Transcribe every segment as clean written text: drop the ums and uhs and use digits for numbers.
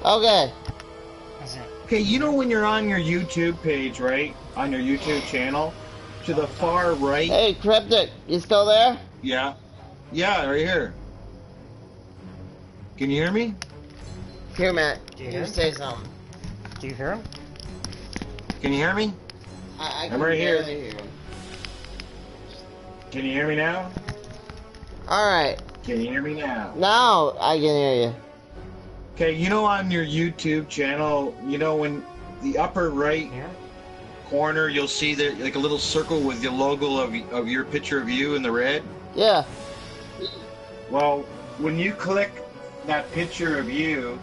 Okay. Okay, you know when you're on your YouTube page, right? On your YouTube channel, to the far right. Hey, Cryptic, you still there? Yeah. Yeah, right here. Can you hear me? Here, Matt. Do you You hear? say something. Do you hear him? Can you hear me? I I'm right here. barely hear him. Can you hear me now? Alright. Can you hear me now? Now I can hear you. Okay, you know on your YouTube channel, you know when the upper right Yeah. corner, you'll see that like a little circle with the logo of your picture of you in the red? Yeah. Well, when you click that picture of you,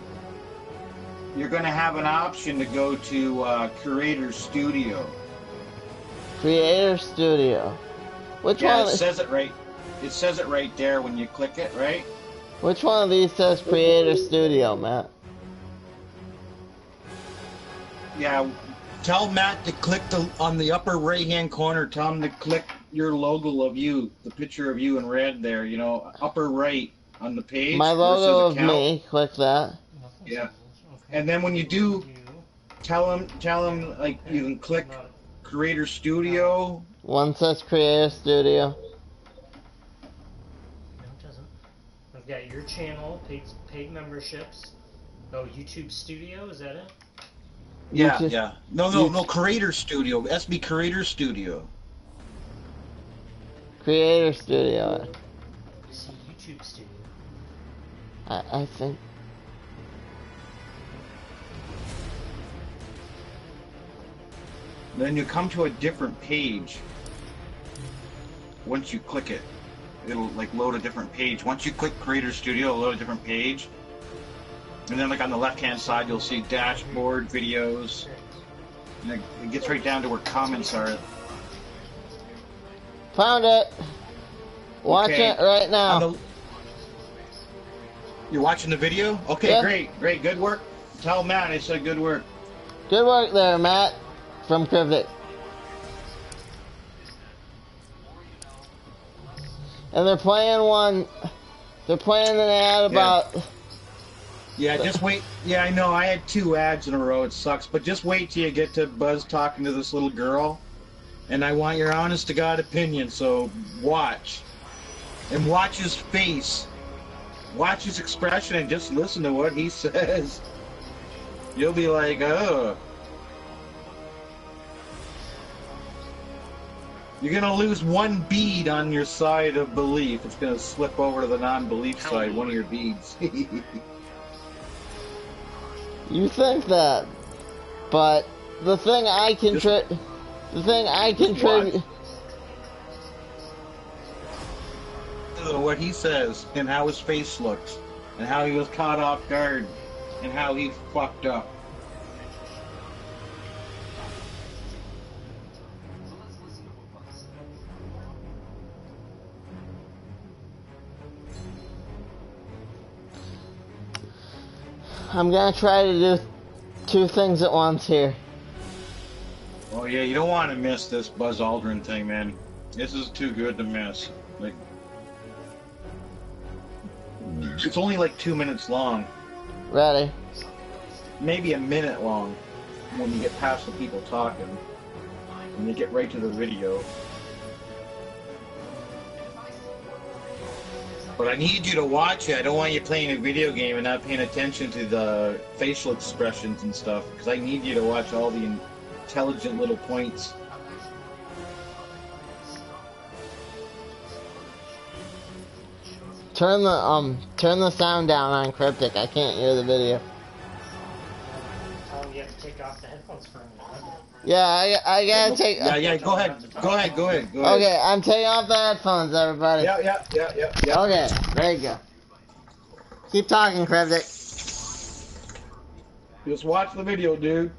you're going to have an option to go to Creator Studio. Creator Studio. Which Yeah, one? it says it right. It says it right there when you click it, right? Which one of these says Creator Studio, Matt? Yeah. Tell Matt to click on the upper right-hand corner. Tell him to click your logo of you, the picture of you in red there. You know, upper right on the page. My where it says logo of account. me. Click that. Yeah. And then when you do, tell him like you can click Creator Studio. One says Creator Studio. No, it doesn't. I've got your channel, paid memberships. Oh, YouTube Studio, is that it? Yeah, YouTube- yeah. No, Creator Studio. SB Creator Studio. Creator Studio. I see YouTube Studio. I think. Then you come to a different page. Once you click it, it'll like load a different page. Once you click Creator Studio, it'll load a different page. And then like on the left-hand side, you'll see dashboard, videos. And it gets right down to where comments are. Found it. Watch Okay. it right On now. the- You're watching the video? Okay, Yeah. great, good work. Tell Matt I said good work. Good work there, Matt. From Cryptic. And they're playing one. They're playing an ad about. Yeah, just wait. Yeah, I know. I had 2 ads in a row. It sucks. But just wait till you get to Buzz talking to this little girl. And I want your honest to God opinion, so watch. And watch his face. Watch his expression and just listen to what he says. You'll be like, oh. You're going to lose 1 bead on your side of belief. It's going to slip over to the non-belief side, one of your beads. You think that, but the thing I contribute. The thing I contribute. What he says and how his face looks and how he was caught off guard and how he fucked up. I'm gonna try to do 2 things at once here. Oh yeah, you don't want to miss this Buzz Aldrin thing, man. This is too good to miss. Like, it's only like 2 minutes long, Ready? maybe a minute long when you get past the people talking and you get right to the video. But I need you to watch it. I don't want you playing a video game and not paying attention to the facial expressions and stuff, because I need you to watch all the intelligent little points. Turn the sound down on Cryptic. I can't hear the video. Oh, you have to take off the headphones for a minute. Yeah, I gotta take. Yeah, go ahead. Okay, I'm taking off the headphones, everybody. Yeah. Okay, there you go. Keep talking, Cryptic. Just watch the video, dude.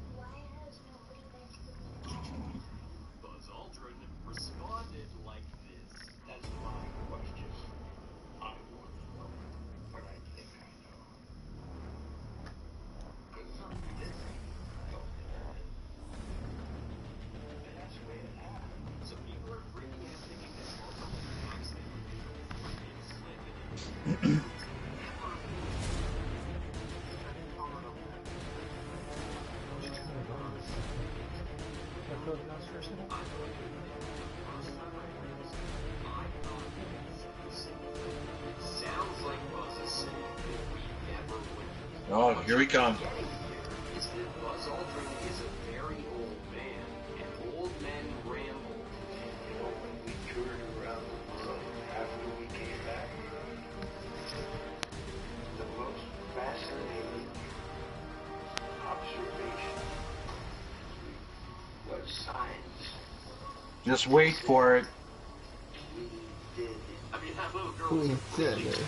Buzz Aldrin responded like this. That's my question. I want to know what I think I know. Could something be this? And that's the way it happened. So people are freaking out thinking that Buzz Aldrin is slick and person? Sounds like Buzz is saying that we never went. Oh, here we come. Is that Buzz Aldrin is a very old man, and old men ramble. You know, when we toured around the world after we came back, the most fascinating observation was science. Just wait for it. We did. I mean, that little girl Who was said completely it? dead.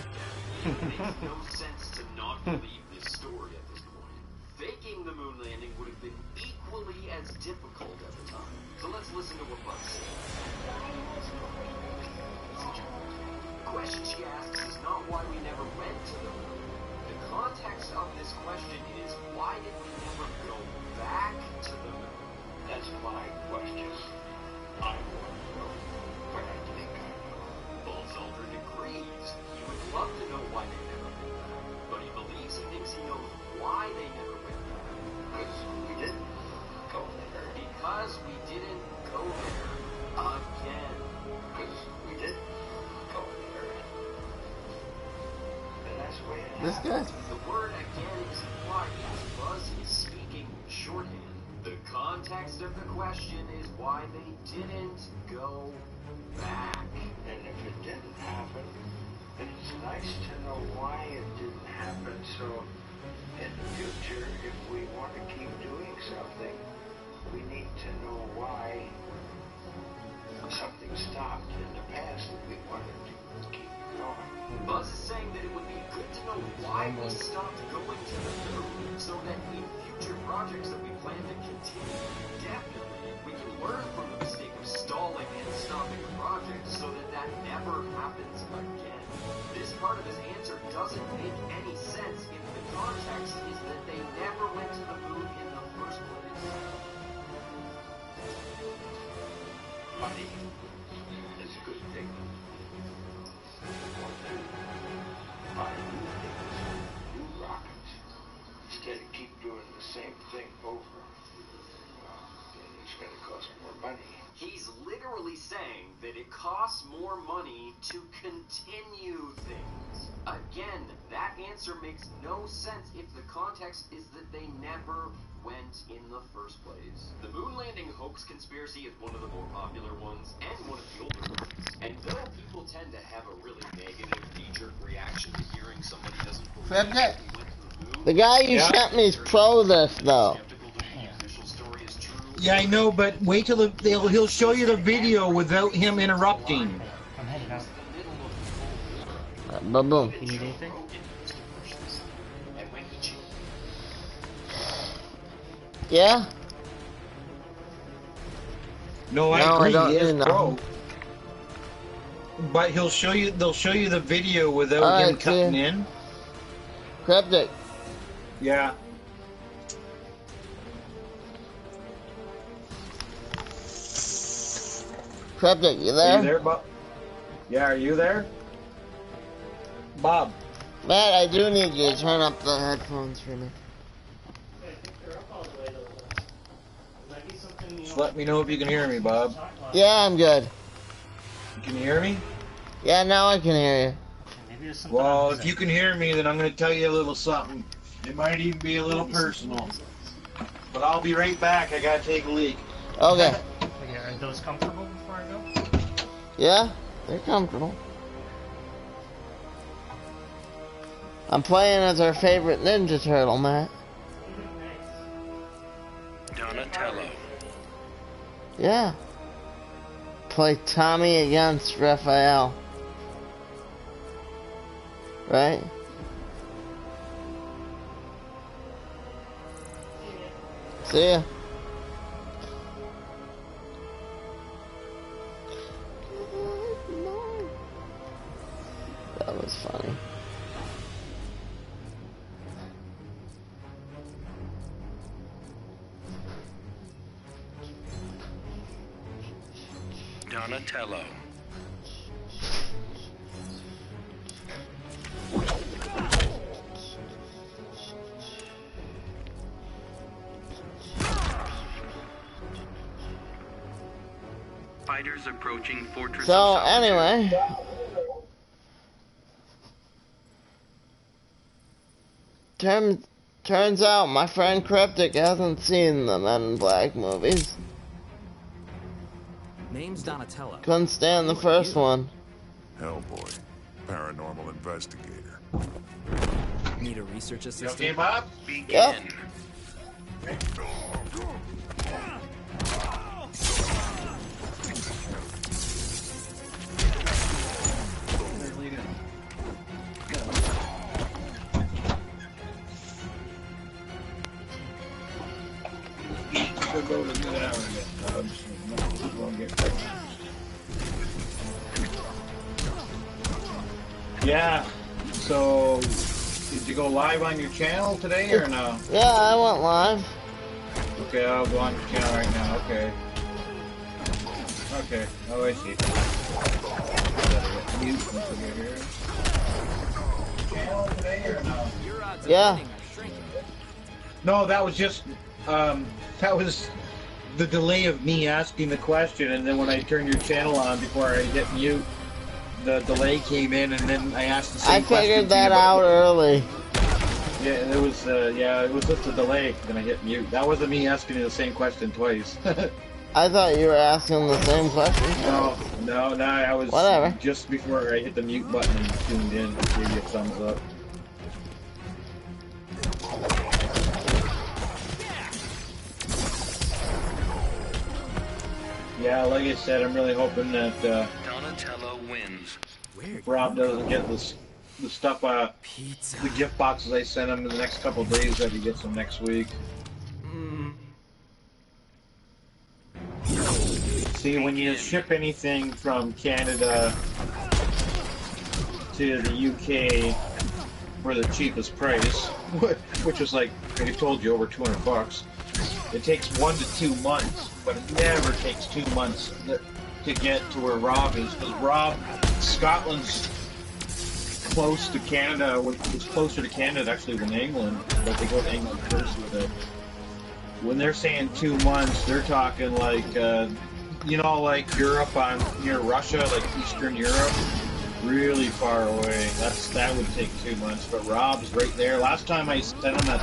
It makes no sense to not believe this story at this point. Faking the moon landing would have been equally as difficult at the time. So let's listen to what Buzz said. The question she asks is not why we never went to the moon. The context of this question is why did we never go back to the moon? That's my question. I want to know, but I think I know. Buzz Aldrin agrees. He would love to know why they never went back, but he believes he thinks he knows why they never went back. Because we didn't go there. Because we didn't go there again. Because we didn't go there. And that's the way it This happened. guy's The word again is implied because Buzz is speaking shorthand. The context of the question is why they didn't go back. And if it didn't happen, then it's nice to know why it didn't happen. So in the future, if we want to keep doing something, we need to know why something stopped in the past that we wanted to keep going. Buzz is saying that it would be good to know why we stopped going to the moon so that in future projects that we plan to continue indefinitely, we can learn from the mistake of stalling and stopping the project so that that never happens again. This part of his answer doesn't make any sense if the context is that they never went to the moon in the first place. Money is a good thing. We want to buy new things, new rockets, instead of keep doing the same thing over. Well, then it's going to cost more money. He's literally saying that it costs more money to continue things. Again, that answer makes no sense if the context is that they never went in the first place. The moon landing hoax conspiracy is one of the more popular ones and one of the older ones. And though people tend to have a really negative knee-jerk reaction to hearing somebody doesn't believe Fred, that we went to the moon, the guy you Yeah. sent me is pro this though. skeptical that the official story is true. Yeah, I know, but wait till he'll show you the video without him interrupting. I'm heading out. Boom boom. You need anything? And when he changed, Yeah? No, I No, I agree. don't He is need pro. nothing. But they'll show you the video without Alright, him cutting see. in. Cryptic. Yeah. Cryptic, you Are there? you there, Bob? Yeah, are you there? Bob. Matt, I do need you to turn up the headphones for me. I think they're up all the way to the might be something you Just let me know if you can hear me, Bob. talk about. Yeah, I'm good. Can you hear me? Yeah, now I can hear you. Maybe there's something Well, on if his you can hear me, then I'm going to tell you a little something. It might even be a little personal. But I'll be right back. I got to take a leak. Okay. end. Okay, are those comfortable before I go? Yeah, they're comfortable. I'm playing as our favorite Ninja Turtle, Matt. Donatello. Yeah. Play Tommy against Raphael. Right? See ya. That was funny. Donatello. Fighters approaching Fortress So of Solitude. anyway, turns out my friend Cryptic hasn't seen the Men in Black movies. Name's Donatello. Couldn't stand the first one. Hellboy, paranormal investigator. Need a research You assistant? okay, Bob? Begin. Yep. Yeah. So, did you go live on your channel today or no? Yeah, I went live. Okay, I'll go on your channel right now. Okay. Okay. Oh, I see. Mute once I get here. Channel today or no? Your odds of Yeah. winning are shrinking. No, that was just that was the delay of me asking the question, and then when I turned your channel on before I hit mute, the delay came in, and then I asked the same I question. figured to you that about- out early. Yeah, it was just a delay. Then I hit mute. That wasn't me asking you the same question twice. I thought you were asking the same question. No, I was Whatever. just before I hit the mute button and tuned in, gave you a thumbs up. Yeah, like I said, I'm really hoping that Donatello wins. Weird. Rob doesn't get the stuff, Pizza. the gift boxes I sent him in the next couple of days, that he gets them next week. Mm. See, when you ship anything from Canada to the UK for the cheapest price, which is like I told you, over $200, it takes 1 to 2 months, but it never takes 2 months to get to where Rob is, because Scotland's close to Canada. It's closer to Canada actually than England, but they go to England first with it. When they're saying 2 months, they're talking like, like Europe near Russia, like Eastern Europe, really far away. That would take 2 months, but Rob's right there. Last time I sent him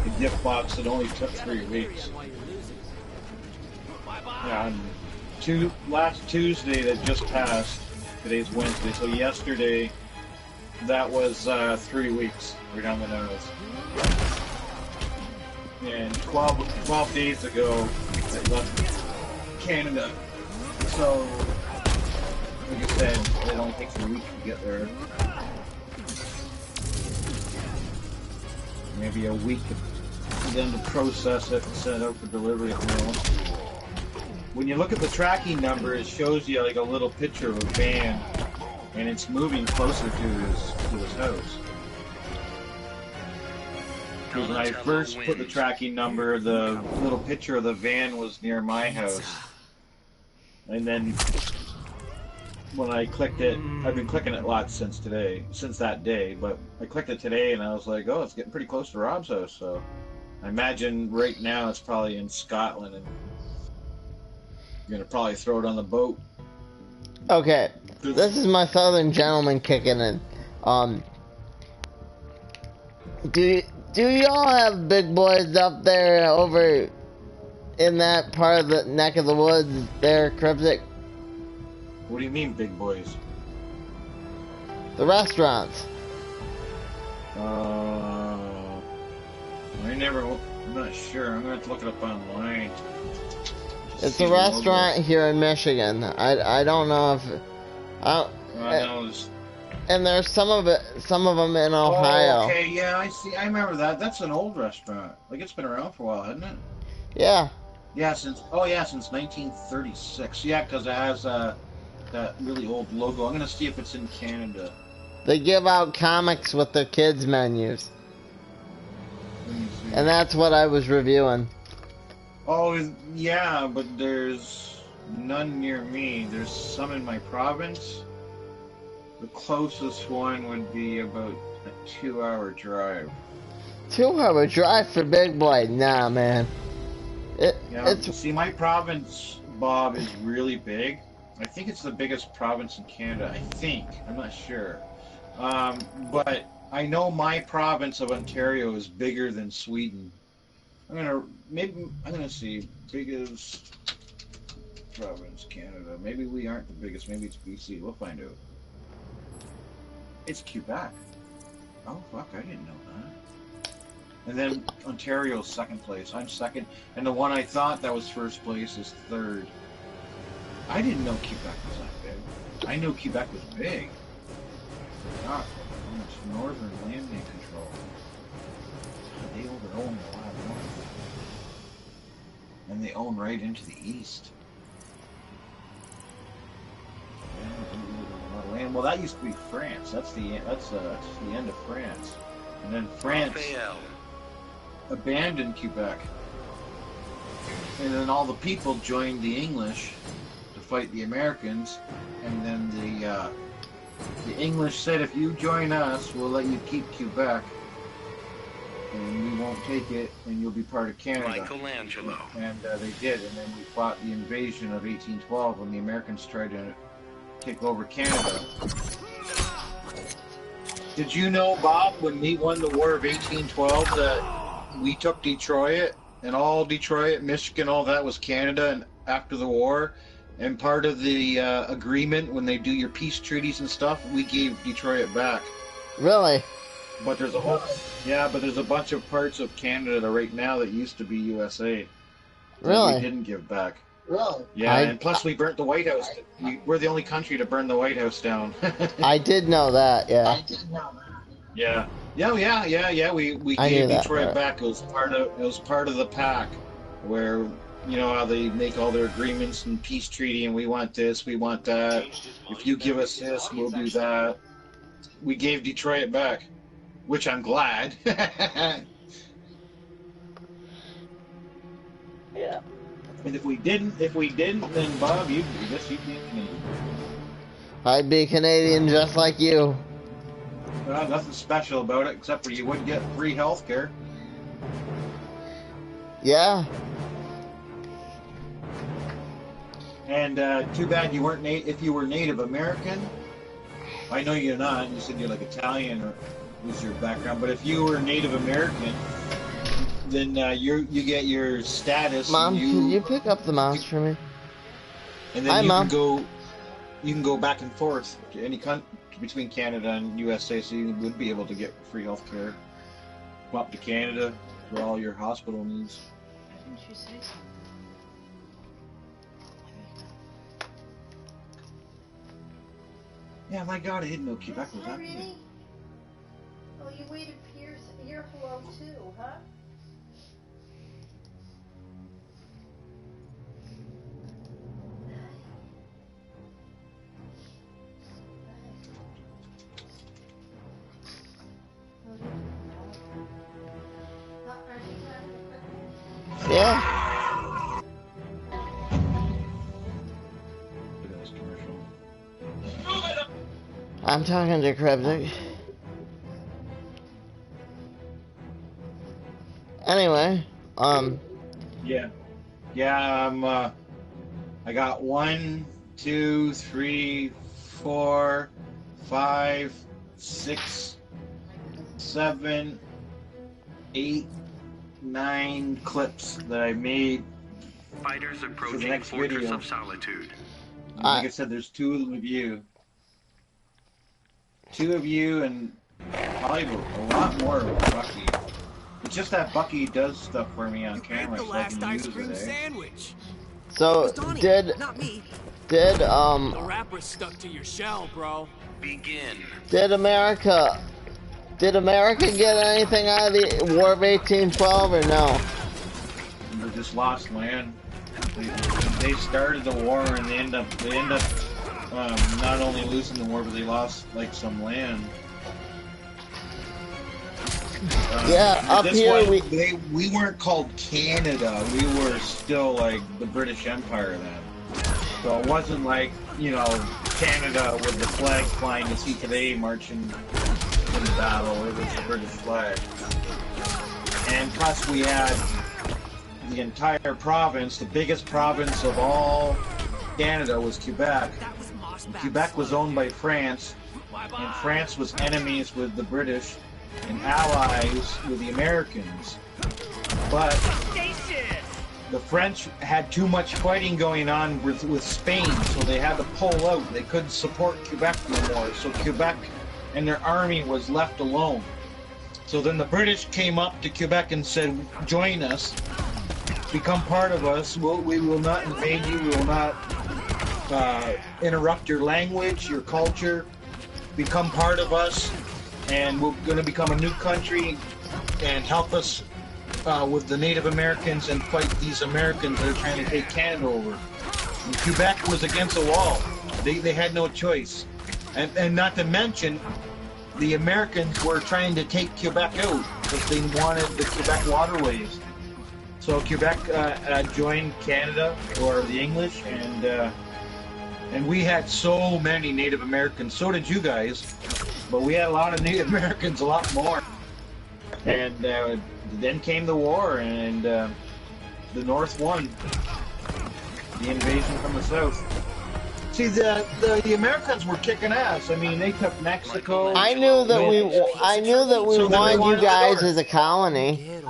the gift box, it only took 3 weeks. Yeah, and last Tuesday that just passed, today's Wednesday, so yesterday, that was 3 weeks right on the nose. And 12 days ago, I left Canada. So, like I said, it only takes a week to get there. Maybe a week for them to process it and send it out for delivery at the mail. When you look at the tracking number, it shows you like a little picture of a van, and it's moving closer to his house. Because when I first put the tracking number, the little picture of the van was near my house. And then when I clicked it, I've been clicking it a lot since that day, but I clicked it today and I was like, oh, it's getting pretty close to Rob's house, so I imagine right now it's probably in Scotland, and you're gonna probably throw it on the boat. Okay, this is my southern gentleman kicking in. Do y'all have big boys up there over in that part of the neck of the woods there, Cryptic? What do you mean, big boys? The restaurants. I'm not sure. I'm gonna have to look it up online. It's See a the logo. restaurant here in Michigan. I don't know if I know it's- and there's some of them in Ohio. Oh, okay, yeah, I see. I remember that. That's an old restaurant. Like, it's been around for a while, hasn't it? Yeah. Yeah, since 1936. Yeah, because it has that really old logo. I'm gonna see if it's in Canada. They give out comics with their kids' menus. Let me see. And that's what I was reviewing. Oh, yeah, but there's none near me. There's some in my province. The closest one would be about a 2-hour drive. 2-hour drive for Big Boy. Nah, man. Yeah, It's see, my province Bob, is really big. I think it's the biggest province in Canada. I think. I'm not sure. But I know my province of Ontario is bigger than Sweden. I'm gonna see biggest province Canada. Maybe we aren't the biggest. Maybe it's BC. We'll find out. It's Quebec. Oh fuck! I didn't know that. And then Ontario's second place. I'm second, and the one I thought that was first place is third. I didn't know Quebec was that big. I knew Quebec was big. God, how much northern land they control. They own a lot of north. And they own right into the east. Yeah, they own a lot of land. Well, that used to be France. That's the end of France. And then France abandoned Quebec. And then all the people joined the English to fight the Americans. And then the English said, if you join us, we'll let you keep Quebec. And we won't take it, and you'll be part of Canada. Michelangelo. And they did, and then we fought the invasion of 1812 when the Americans tried to take over Canada. Did you know, Bob, when we won the War of 1812, that we took Detroit, and all Detroit, Michigan, all that was Canada, and after the war, and part of the agreement when they do your peace treaties and stuff, we gave Detroit back. Really? But there's a bunch of parts of Canada right now that used to be USA. Really? We didn't give back. Really? Yeah, and plus we burnt the White House. We're the only country to burn the White House down. I did know that, yeah. Yeah. We gave Detroit back. It was part of the pact, where you know how they make all their agreements and peace treaty, and we want this, we want that. If you give us this, we'll do that. We gave Detroit back. Which I'm glad. Yeah. And if we didn't, then Bob, you'd be Canadian. I'd be Canadian just like you. Well, nothing special about it, except for you would get free health care. Yeah. And too bad you weren't if you were Native American. I know you're not. You said you're like Italian or was your background, but if you were Native American, then you get your status. Mom, can you pick up the mouse for me? And then Hi, Mom. You can go back and forth to any between Canada and USA, so you would be able to get free health care. Come up to Canada for all your hospital needs. Didn't you say so? Yeah, my God, I didn't know Quebec was that big. Really? Well, you waited Pierce your hello too, huh? Yeah. Look at this commercial. I'm talking to Krebsik. Anyway, Yeah, I got 1, 2, 3, 4, 5, 6, 7, 8, 9 clips that I made. Fighters the approaching next Fortress video. of Solitude. Like I said, there's 2 of you. 2 of you and probably a lot more of Bucky. It's just that Bucky does stuff for me on camera, so I can use it, sandwich. so Not me. did The wrapper's stuck to your shell, bro. Begin. did America get anything out of the War of 1812 or no? They just lost land. They started the war and they end up not only losing the war, but they lost like some land. Yeah, up this here one, we weren't called Canada. We were still like the British Empire then. So it wasn't like, you know, Canada with the flag flying you see today marching in battle. It was the British flag. And plus we had the entire province, the biggest province of all Canada was Quebec. And Quebec was owned by France, and France was enemies with the British and allies with the Americans. But the French had too much fighting going on with Spain, so they had to pull out. They couldn't support Quebec no more, so Quebec and their army was left alone. So then the British came up to Quebec and said, join us, become part of us. We will not invade you, we will not interrupt your language, your culture. Become part of us, and we're going to become a new country and help us with the Native Americans and fight these Americans that are trying to take Canada over. And Quebec was against the wall. They had no choice. And not to mention, the Americans were trying to take Quebec out because they wanted the Quebec waterways. So Quebec joined Canada, or the English, and we had so many Native Americans. So did you guys, but we had a lot of Native Americans, a lot more. And then came the war, and the North won the invasion from the South. See, the Americans were kicking ass. I mean, they took Mexico. I knew that we wanted you guys as a colony.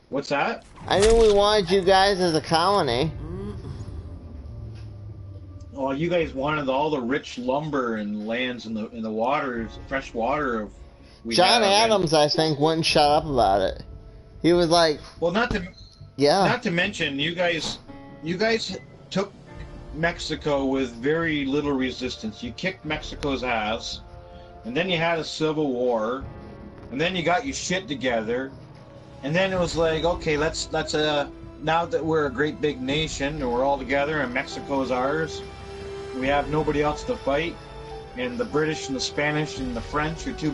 What's that? I knew we wanted you guys as a colony. Oh, you guys wanted all the rich lumber and lands in the waters, fresh water. John Adams, I think, wouldn't shut up about it. He was like, well, not to mention, you guys took Mexico with very little resistance. You kicked Mexico's ass, and then you had a civil war, and then you got your shit together, and then it was like, okay, let's now that we're a great big nation and we're all together and Mexico is ours, we have nobody else to fight, and the British and the Spanish and the French are too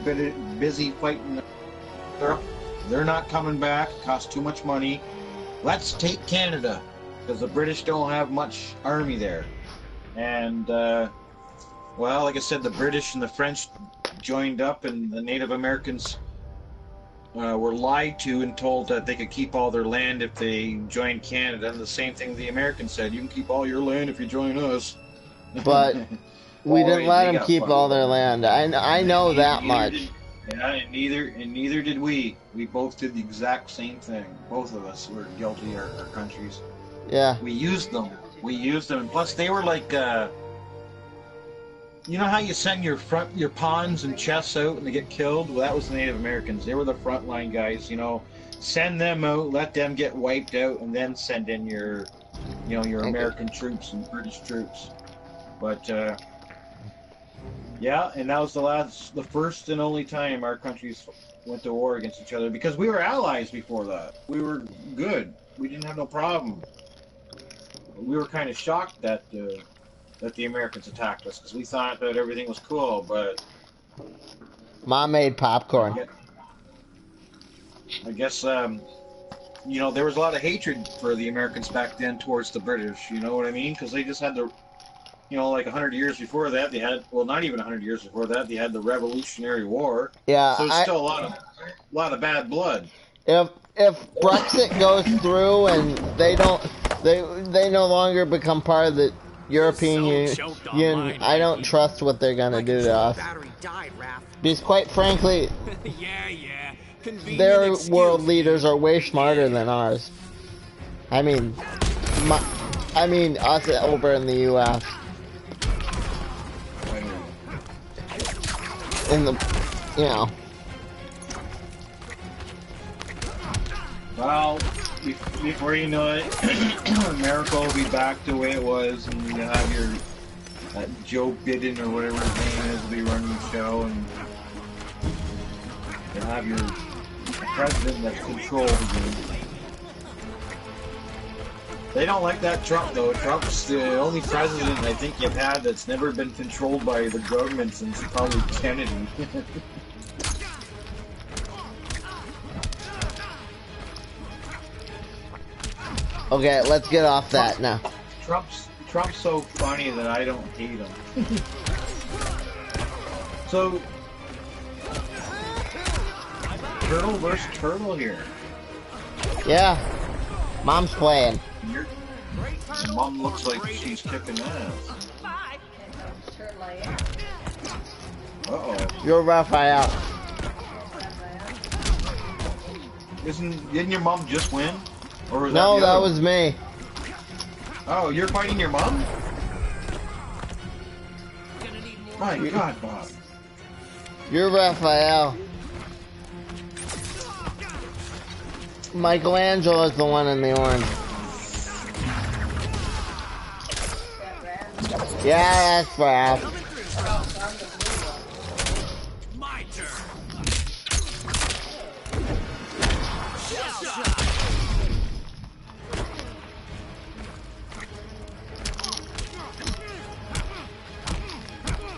busy fighting Europe. They're not coming back. It costs too much money. Let's take Canada, because the British don't have much army there. And, well, like I said, the British and the French joined up, and the Native Americans were lied to and told that they could keep all their land if they joined Canada. And the same thing the Americans said, you can keep all your land if you join us. But we didn't let them keep all their land. I know that much. Yeah, and neither did we. We both did the exact same thing. Both of us were guilty, our countries. Yeah. We used them. And plus they were like, you know how you send your pawns and chests out and they get killed? Well, that was the Native Americans. They were the frontline guys, you know. Send them out, let them get wiped out, and then send in your American troops and British troops. But, yeah, and that was the first and only time our countries went to war against each other, because we were allies before that. We were good. We didn't have no problem. We were kind of shocked that the Americans attacked us, because we thought that everything was cool, but... Mom made popcorn. I guess you know, there was a lot of hatred for the Americans back then towards the British, you know what I mean? Because they just had the... You know, like 100 years before that, they had, well, not even 100 years before that, they had the Revolutionary War. Yeah, so there's still a lot of bad blood. If Brexit goes through and they no longer become part of the European Union, I don't trust what they're gonna do to us. Because quite frankly, their world leaders are way smarter than ours. I mean us over in the U.S. In the, you know. Well, before you know it, America will be back the way it was, and you have your Joe Biden or whatever his name is will be running the show, and you'll have your president that controls you. They don't like that Trump, though. Trump's the only president I think you've had that's never been controlled by the government since probably Kennedy. Okay, let's get off that now. Trump's so funny that I don't hate him. So, turtle versus turtle here. Yeah. Mom's playing. Your mom looks like she's kicking ass. Uh-oh. You're Raphael. Didn't your mom just win? Or was No, that the that other was one? me. Oh, you're fighting your mom? My God, Bob. You're Raphael. Michelangelo is the one in the orange. Yeah, that's Raph. My turn.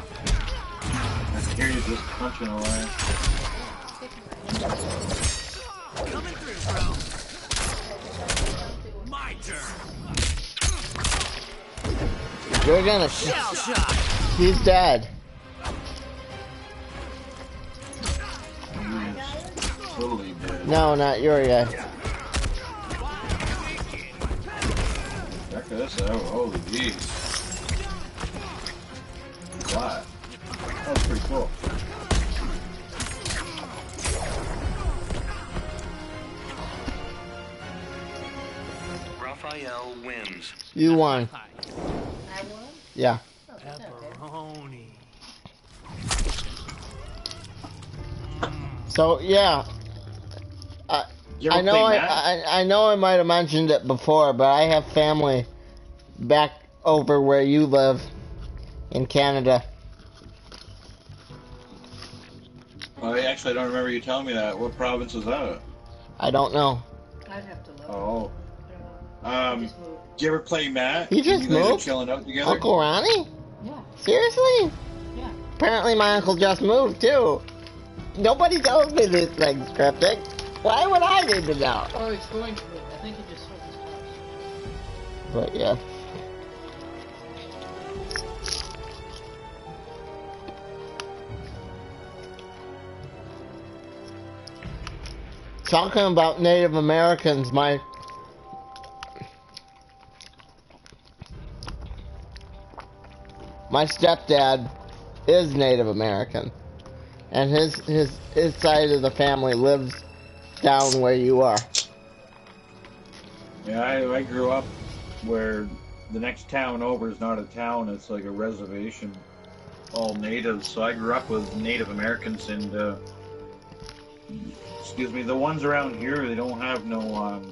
I hear you just punching away. Coming through, bro. My turn. You're gonna. Shell shock. He's dead. Totally dead. No, not your guy. Check this out. Holy jeez. Wow. That was pretty cool. Raphael wins. You won. I won? Yeah. Oh, that's not fair. Pepperoni. So yeah. You ever I know play Matt? I know I might have mentioned it before, but I have family back over where you live in Canada. Oh, actually, I don't remember you telling me that. What province is that? I don't know. I'd have to look. Oh. I don't know. I Um, just moved. do you ever play Matt? He just you guys moved? are chilling out together? Uncle Ronnie? Yeah, Seriously? yeah. Apparently my uncle just moved too. Nobody tells me these things, Cryptic. Why would I need to know? Oh, he's going to move. I think he just sold his house. But yeah. Talking about Native Americans, my stepdad is Native American, and his side of the family lives down where you are. Yeah, I grew up where the next town over is not a town, it's like a reservation. All natives. So I grew up with Native Americans and, excuse me, the ones around here, they don't have no,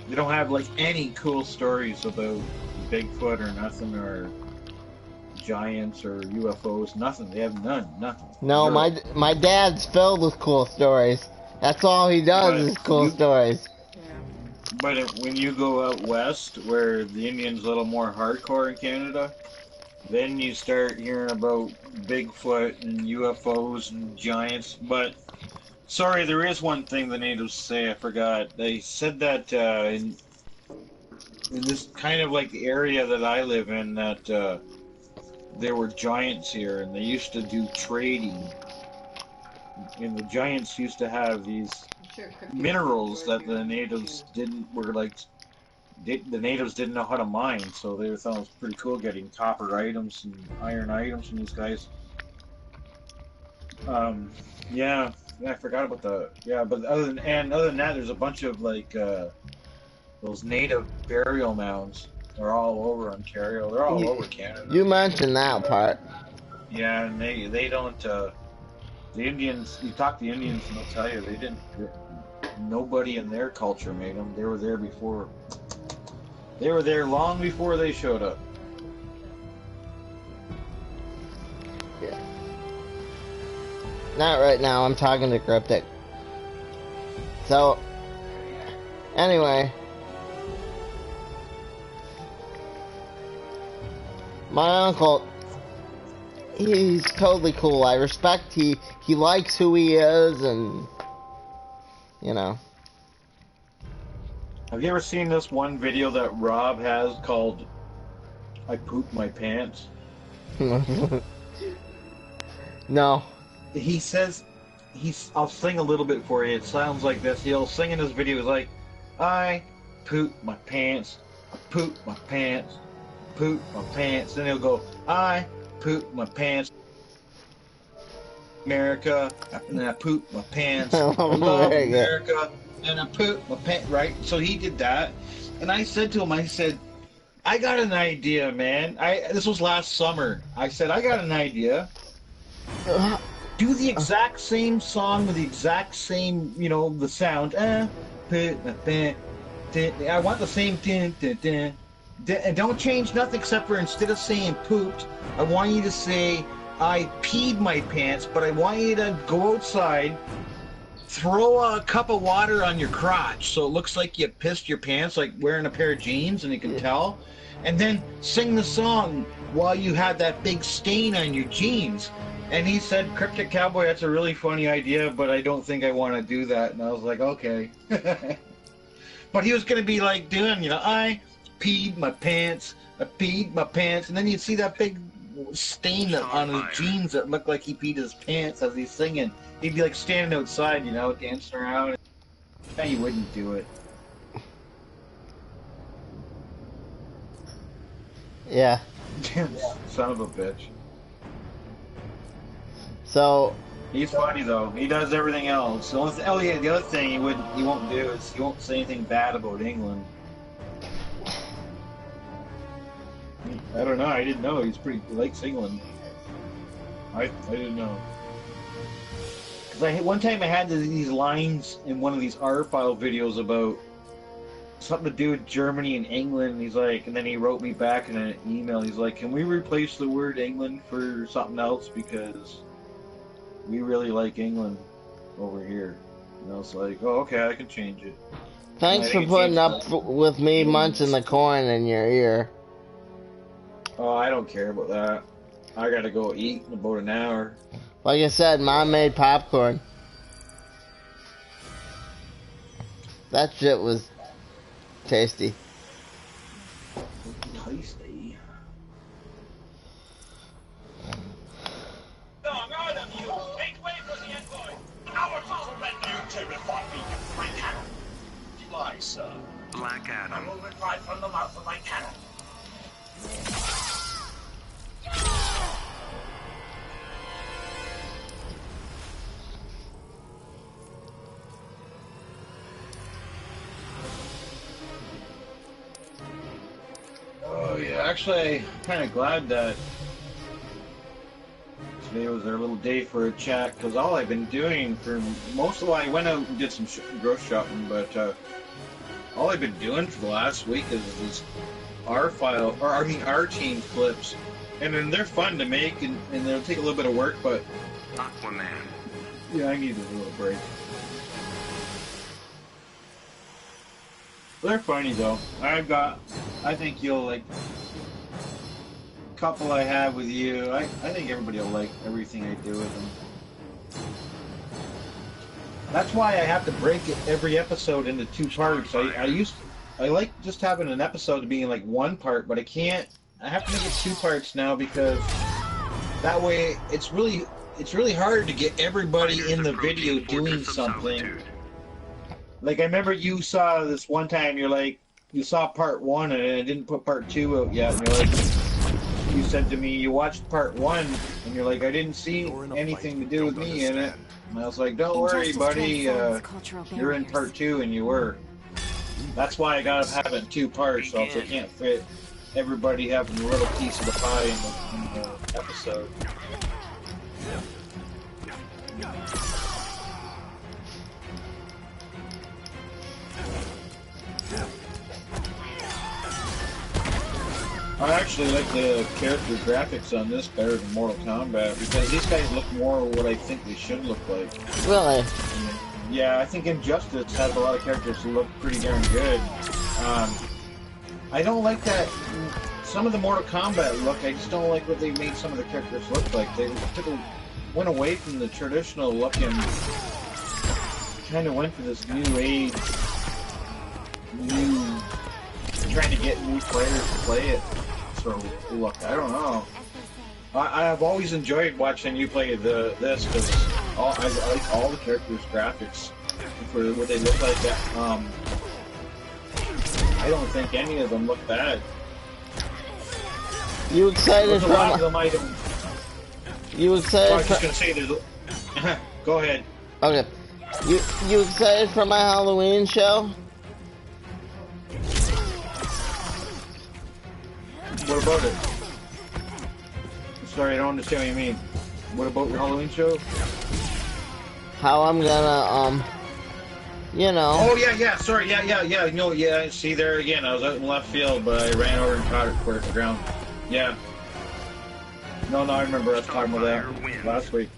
they don't have like any cool stories about Bigfoot or nothing, or giants or UFOs, nothing. They have none, nothing. No, Zero. my dad's filled with cool stories. That's all he does But is cool you- stories. But when you go out west, where the Indians a little more hardcore in Canada, then you start hearing about Bigfoot and UFOs and giants. But, sorry, there is one thing the natives say, I forgot. They said that in this kind of like area that I live in, that there were giants here, and they used to do trading. And the giants used to have these minerals that the natives didn't the natives didn't know how to mine, so they thought it was pretty cool getting copper items and iron items from these guys. Yeah, I forgot about but other than that, there's a bunch of like those native burial mounds. They're all over Ontario. They're all over Canada. You mentioned that part. Yeah, and they don't. The Indians, you talk to the Indians and they'll tell you they didn't. Nobody in their culture made them. They were there before. They were there long before they showed up. Yeah. Not right now. I'm talking to Cryptic. So, anyway. My uncle, he's totally cool. I respect he likes who he is, and you know. Have you ever seen this one video that Rob has called "I Pooped My Pants"? No. He says I'll sing a little bit for you. It sounds like this. He'll sing in his videos like, I poop my pants, I poop my pants, poop my pants. Then he'll go, I poop my pants, America, and then I poop my pants, I love America, and I poop my pants, right? So he did that, and I said to him, I said, I got an idea, man. This was last summer. I said, I got an idea. Do the exact same song with the exact same, you know, the sound. I want the same and don't change nothing except for instead of saying pooped, I want you to say I peed my pants, but I want you to go outside, throw a cup of water on your crotch so it looks like you pissed your pants, like wearing a pair of jeans, and you can tell, and then sing the song while you have that big stain on your jeans. And he said, Cryptic Cowboy, that's a really funny idea, but I don't think I want to do that. And I was like, okay. But he was going to be like doing, you know, I peed my pants, I peed my pants, and then you'd see that big stain on his jeans that looked like he peed his pants as he's singing. He'd be like standing outside, you know, dancing around. And he wouldn't do it. Yeah. Son of a bitch. So he's funny though. He does everything else. The other thing he won't do is he won't say anything bad about England. I don't know. I didn't know he likes England. I didn't know. Because one time I had these lines in one of these R-File videos about something to do with Germany and England. And he's like, and then he wrote me back in an email. He's like, can we replace the word England for something else because we really like England over here? And I was like, oh, okay, I can change it. Thanks for putting up with me munching the corn in your ear. Oh, I don't care about that. I gotta go eat in about an hour. Like I said, Mom made popcorn. That shit was tasty. Tasty. Fly, sir. Black Adam. I will reply from the mouth of my cannon. Oh yeah, actually, I'm kind of glad that today was our little day for a chat, because all I've been doing for most of the while, I went out and did some grocery shopping, but all I've been doing for the last week is these R-Team clips, and then they're fun to make, and they'll take a little bit of work, but Aquaman. Yeah, I need a little break. They're funny though. I think you'll like a couple I have with you. I think everybody will like everything I do with them. That's why I have to break every episode into 2 parts. I like just having an episode being like 1 part, but I can't. I have to make it 2 parts now because that way it's really hard to get everybody in the video doing something. Like, I remember you saw this one time, you're like, you saw part 1 and I didn't put part 2 out yet, and you're like, you said to me, you watched part 1, and you're like, I didn't see anything to do with me in it. And I was like, don't worry, buddy, you're in part 2, and you were. That's why I gotta have it in 2 parts, so I can't fit everybody having a little piece of the pie in the episode. I actually like the character graphics on this better than Mortal Kombat because these guys look more what I think they should look like. Really? Yeah, I think Injustice has a lot of characters who look pretty darn good. I don't like that. Some of the Mortal Kombat look, I just don't like what they made some of the characters look like. They went away from the traditional look and kind of went to this new age, trying to get new players to play it. So, look, I don't know. I've always enjoyed watching you play this because I like all the characters' graphics for what they look like. I don't think any of them look bad. You excited There's a for lot of my... them I don't... You I was excited just for... gonna say there's... Go ahead. Okay. You excited for my Halloween show? What about it? Sorry, I don't understand what you mean. What about your Halloween show? How I'm gonna, you know... Oh, yeah, sorry, yeah. No, yeah, see there again, I was out in left field, but I ran over and caught it for the ground. Yeah. No, I remember us talking about that last week.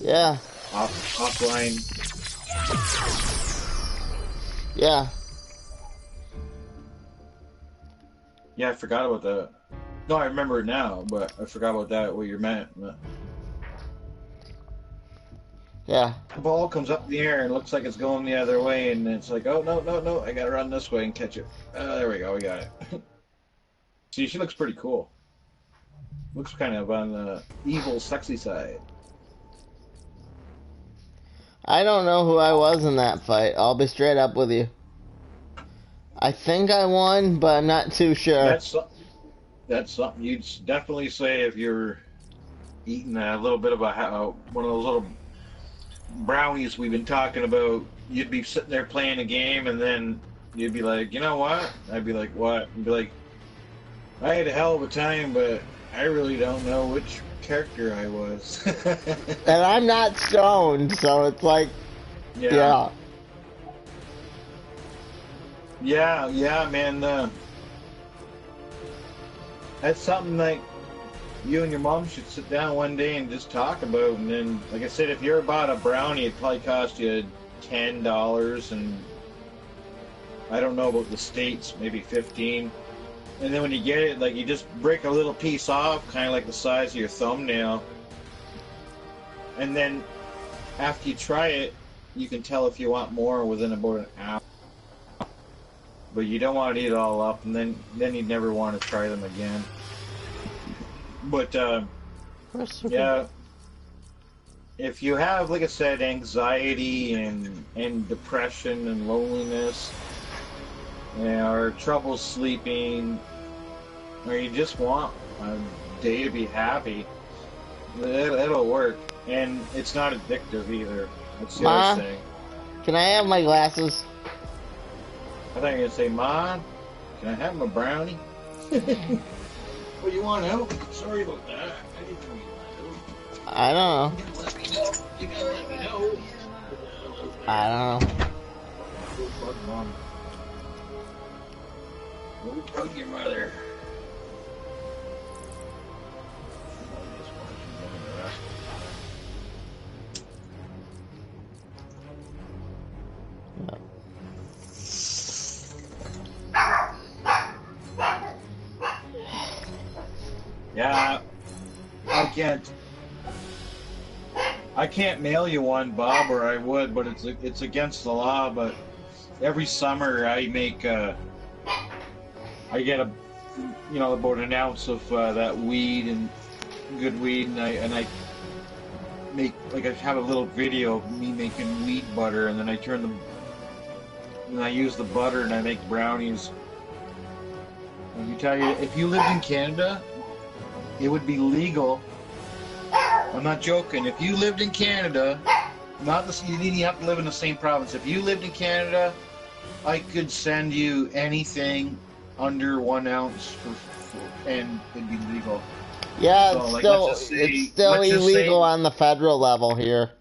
Yeah. Offline. Yeah. Yeah, I forgot about that. No, I remember it now, but I forgot about that, what you meant. Yeah. The ball comes up in the air and looks like it's going the other way, and it's like, oh, no, I gotta run this way and catch it. There we go, we got it. See, she looks pretty cool. Looks kind of on the evil, sexy side. I don't know who I was in that fight. I'll be straight up with you. I think I won, but I'm not too sure. That's something you'd definitely say if you're eating a little bit of one of those little brownies we've been talking about. You'd be sitting there playing a game, and then you'd be like, you know what? I'd be like, what? I'd be like, I had a hell of a time, but I really don't know which character I was. And I'm not stoned, so it's like, yeah. Yeah, man. That's something like you and your mom should sit down one day and just talk about. And then, like I said, if you're about a brownie, it probably cost you $10, and I don't know about the States, maybe $15. And then when you get it, like, you just break a little piece off, kind of like the size of your thumbnail. And then after you try it, you can tell if you want more within about an hour. But you don't want to eat it all up, and then you'd never want to try them again. But, yeah, if you have, like I said, anxiety and depression and loneliness, or trouble sleeping, or you just want a day to be happy, it'll work. And it's not addictive either. That's the other thing. Can I have my glasses? I thought you were going to say, Ma, can I have my brownie? Well, you want help? Sorry about that. I didn't know you wanted help. I don't know. You gotta let me know. You gotta let me know. I don't know. Go bug mom. Go bug your mother. Yeah, I can't mail you one, Bob, or I would, but it's against the law. But every summer I make I get about an ounce of that weed and good weed, and I make, like, I have a little video of me making weed butter, and then I use the butter and I make brownies. Let me tell you, if you lived in Canada, it would be legal. I'm not joking. If you lived in Canada, you didn't have to live in the same province. If you lived in Canada, I could send you anything under 1 ounce and it'd be legal. Yeah, so, it's still illegal on the federal level here.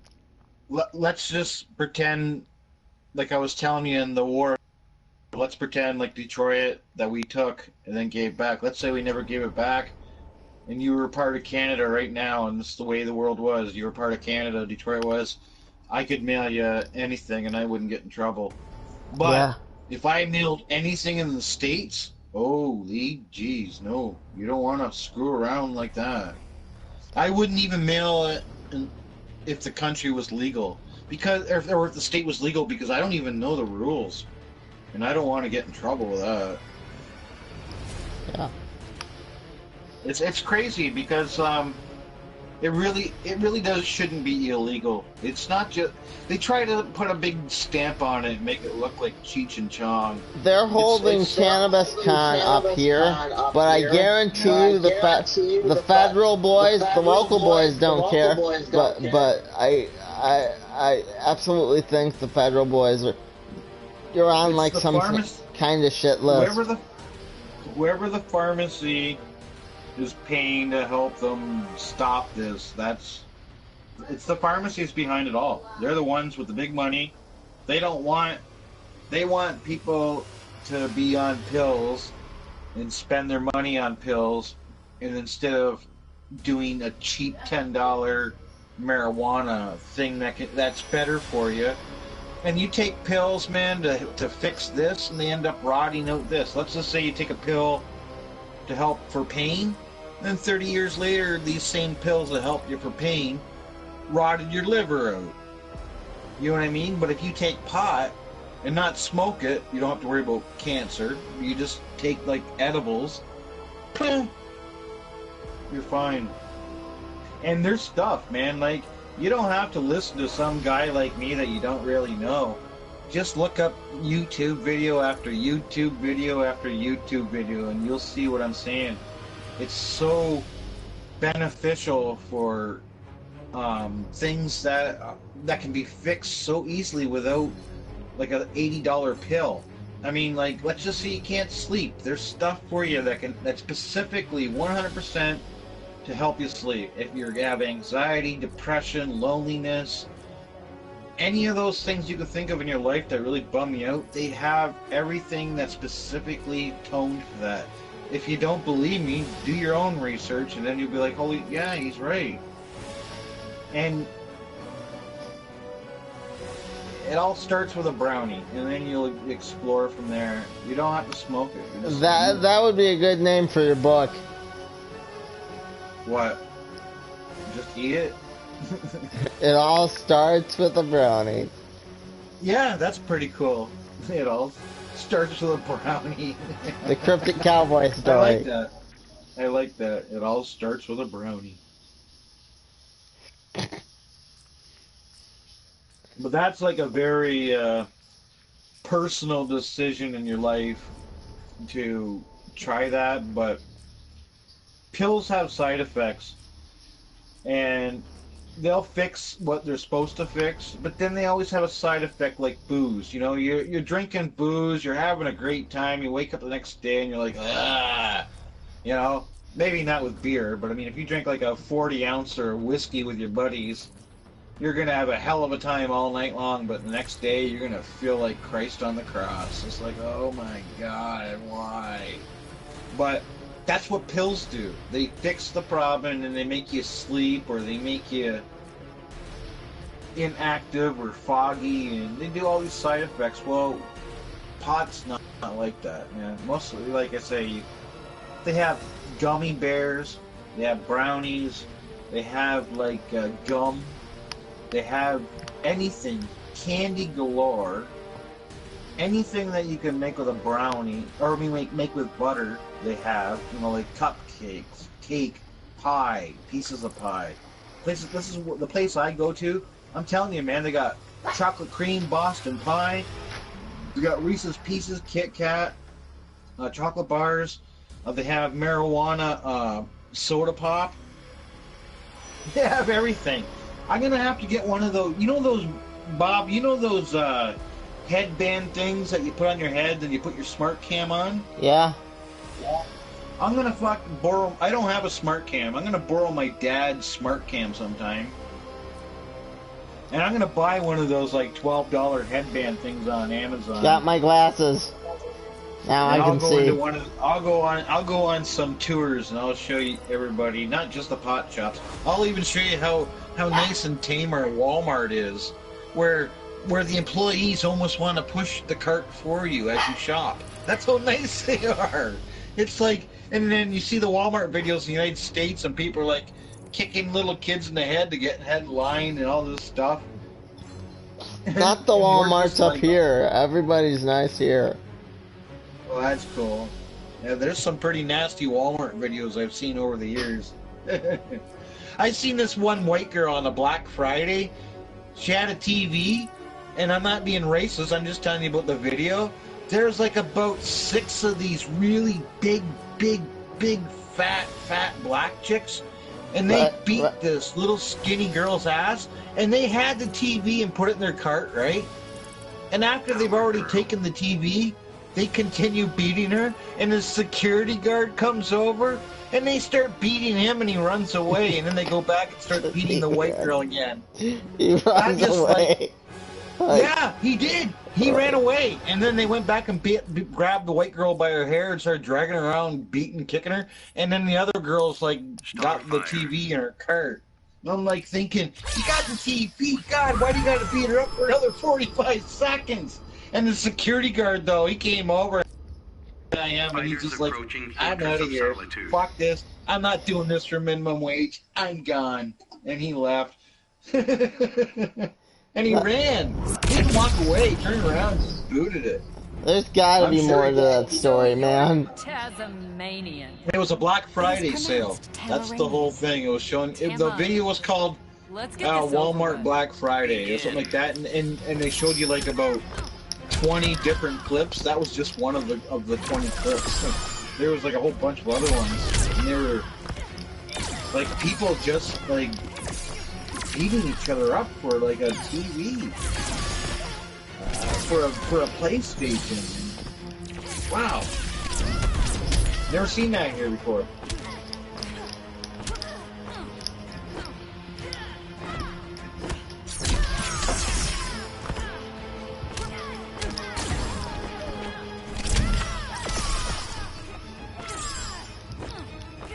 Let's just pretend, like I was telling you in the war, let's pretend like Detroit that we took and then gave back. Let's say we never gave it back, and you were part of Canada right now, and this is the way the world was. You were part of Canada, Detroit was. I could mail you anything, and I wouldn't get in trouble. But if I mailed anything in the States, holy jeez, no. You don't want to screw around like that. I wouldn't even mail it if the country was legal, or if the state was legal, because I don't even know the rules, and I don't want to get in trouble with that. Yeah. It's crazy because It really shouldn't be illegal. It's not just, they try to put a big stamp on it and make it look like Cheech and Chong. They're holding Cannabis Con up here, but I guarantee you the federal boys, the local boys don't care. But I absolutely think the federal boys are. You're on like some kind of shit list. Whoever the pharmacy is paying to help them stop this, it's the pharmacies behind it all. They're the ones with the big money. They want people to be on pills and spend their money on pills, and instead of doing a cheap $10 marijuana thing that's better for you. And you take pills, man, to fix this, and they end up rotting out this. Let's just say you take a pill to help for pain, then 30 years later, these same pills that help you for pain rotted your liver out. You know what I mean? But if you take pot and not smoke it, you don't have to worry about cancer. You just take, like, edibles. You're fine. And there's stuff, man, like, you don't have to listen to some guy like me that you don't really know. Just look up YouTube video after YouTube video after YouTube video, and you'll see what I'm saying. It's so beneficial for things that can be fixed so easily without like an $80 pill. I mean, like, let's just say you can't sleep. There's stuff for you that's specifically 100% to help you sleep. If you have anxiety, depression, loneliness, any of those things you can think of in your life that really bum you out, they have everything that's specifically toned for that. If you don't believe me, do your own research, and then you'll be like, holy, yeah, he's right. And it all starts with a brownie, and then you'll explore from there. You don't have to smoke it. That would be a good name for your book. What? Just eat it? It all starts with a brownie. Yeah, that's pretty cool. It all starts with a brownie. The Cryptic Cowboy story. I like that. I like that. It all starts with a brownie. But that's like a very personal decision in your life to try that, but pills have side effects, and they'll fix what they're supposed to fix, but then they always have a side effect like booze. You know, you're drinking booze, you're having a great time, you wake up the next day and you're like, ah, you know, maybe not with beer, but I mean, if you drink like a 40-ouncer of whiskey with your buddies, you're going to have a hell of a time all night long, but the next day you're going to feel like Christ on the cross. It's like, oh my God, why? But that's what pills do. They fix the problem and they make you sleep, or they make you inactive or foggy, and they do all these side effects. Well, pot's not like that, man. Mostly, like I say, they have gummy bears, they have brownies, they have like gum, they have anything, candy galore, anything that you can make with a brownie, or I mean make with butter, they have, you know, like cupcakes, cake, pie, pieces of pie. This is the place I go to. I'm telling you, man, they got chocolate cream Boston pie, they got Reese's Pieces, Kit Kat, chocolate bars, they have marijuana soda pop. They have everything. I'm gonna have to get one of those, you know those, Bob, you know those headband things that you put on your head and you put your smart cam on? Yeah. I'm gonna fucking borrow, I don't have a smart cam, I'm gonna borrow my dad's smart cam sometime. And I'm gonna buy one of those like $12 headband things on Amazon. Got my glasses. Now I can see. I'll go on some tours and I'll show you everybody, not just the pot shops. I'll even show you how nice and tame our Walmart is, where the employees almost want to push the cart for you as you shop. That's how nice they are. It's like, and then you see the Walmart videos in the United States, and people are like kicking little kids in the head to get in line and all this stuff. Not the Walmarts up here. Everybody's nice here. Well, that's cool. Yeah, there's some pretty nasty Walmart videos I've seen over the years. I seen this one white girl on a Black Friday. She had a TV, and I'm not being racist, I'm just telling you about the video. There's like about 6 of these really big, fat black chicks, and they beat this little skinny girl's ass, and they had the TV and put it in their cart, right? And after they've already taken the TV, they continue beating her, and the security guard comes over, and they start beating him, and he runs away, and then they go back and start beating the white girl again. He runs away. Yeah, he did. He ran away, and then they went back and grabbed the white girl by her hair and started dragging her around, beating, kicking her, and then the other girls, like, got the TV in her cart. And I'm, like, thinking, you got the TV, God, why do you got to beat her up for another 45 seconds? And the security guard, though, he came over, and he's just like, I'm out of here. Fuck this. I'm not doing this for minimum wage. I'm gone. And he left. And he ran. He didn't walk away. He turned around and just booted it. There's gotta be more to that story, man. Tasmanian. It was a Black Friday sale. That's the whole thing. It was showing. The video was called Walmart Black Friday or something like that, and they showed you like about 20 different clips. That was just one of the 20 clips. There was like a whole bunch of other ones, and they were like people just like beating each other up for like a TV, for a PlayStation. Wow, never seen that here before.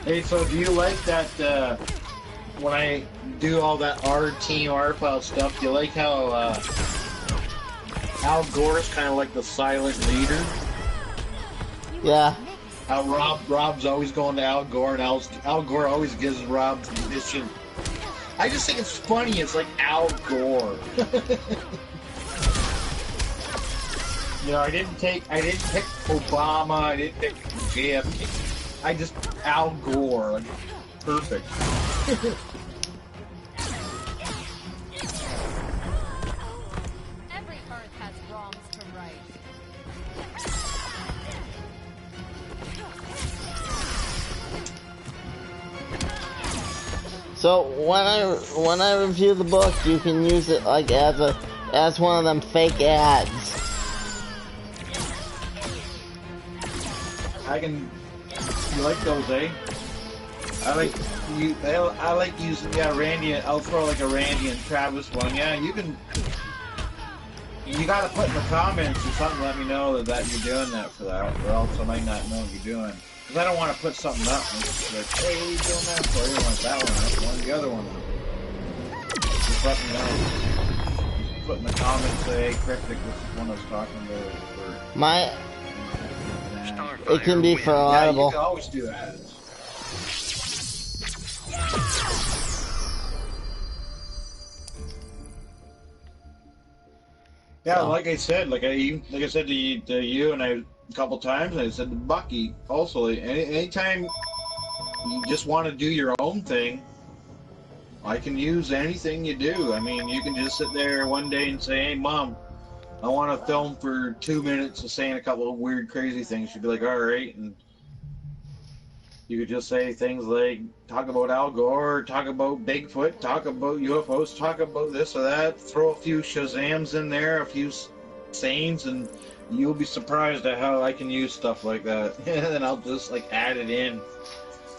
Hey, so do you like that? When I do all that R-Team, R-File stuff, do you like how Al Gore's kind of like the silent leader? Yeah. How Rob's always going to Al Gore, and Al Gore always gives Rob mission. I just think it's funny. It's like Al Gore. You know, I didn't pick Obama. I didn't pick JFK. I just Al Gore. Like, perfect. Every Earth has wrongs to right. So when I review the book, you can use it like as one of them fake ads. You like those, eh? I like using Randy. I'll throw like a Randy and Travis one. Yeah, you can. You gotta put in the comments or something. Let me know that you're doing that for that, or else I might not know what you're doing. Because I don't want to put something up and it's like, hey, what are you doing that for? You want that one? I want the other one. Just let me know. Just put in the comments, say, hey, Cryptic, this is one I was talking about. It can be for Audible. Yeah, you can always do that. Yeah, like I said, like I said to you and I a couple times, and I said to Bucky also. Anytime you just want to do your own thing, I can use anything you do. I mean, you can just sit there one day and say, "Hey, Mom, I want to film for 2 minutes of saying a couple of weird, crazy things." She'd be like, "All right," and you could just say things like, talk about Al Gore, talk about Bigfoot, talk about UFOs, talk about this or that, throw a few Shazams in there, a few sayings, and you'll be surprised at how I can use stuff like that. And then I'll just like add it in.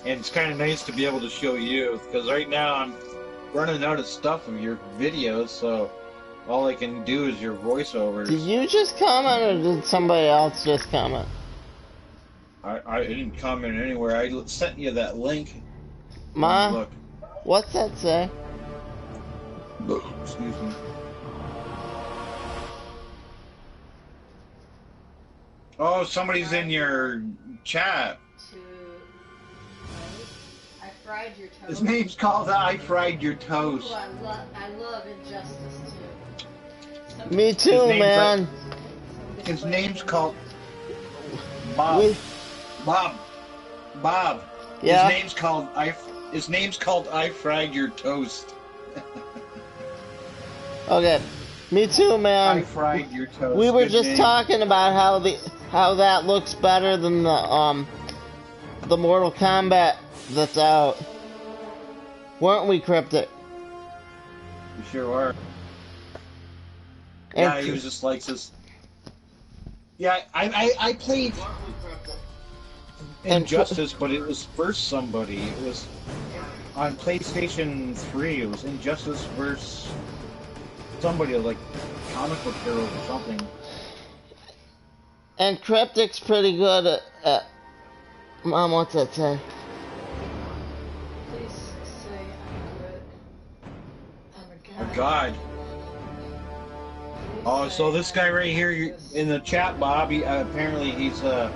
And it's kind of nice to be able to show you, because right now I'm running out of stuff of your videos, so all I can do is your voiceovers. Did you just comment, or did somebody else just comment? I didn't comment anywhere. I sent you that link. Ma, look. What's that say? Excuse me. Oh, somebody's in your chat. I fried your toast. His name's called I Fried Your Toast. I love Injustice too. Me too, man. His name's called Bob. Bob. Yeah. His name's called His name's called I Fried Your Toast. Okay, me too, I man. fried your toast. We were Good just name. talking about how that looks better than the Mortal Kombat that's out. Weren't we, Cryptic? You sure are. And Yeah, he was just like this. Yeah, I played Injustice, but it was versus somebody. It was on PlayStation 3. It was Injustice versus somebody, like comic book heroes or something. And Cryptic's pretty good at Mom, what's that say? Please say I'm good. I'm a Oh God. Oh, so this guy right here in the chat, Bob, apparently he's a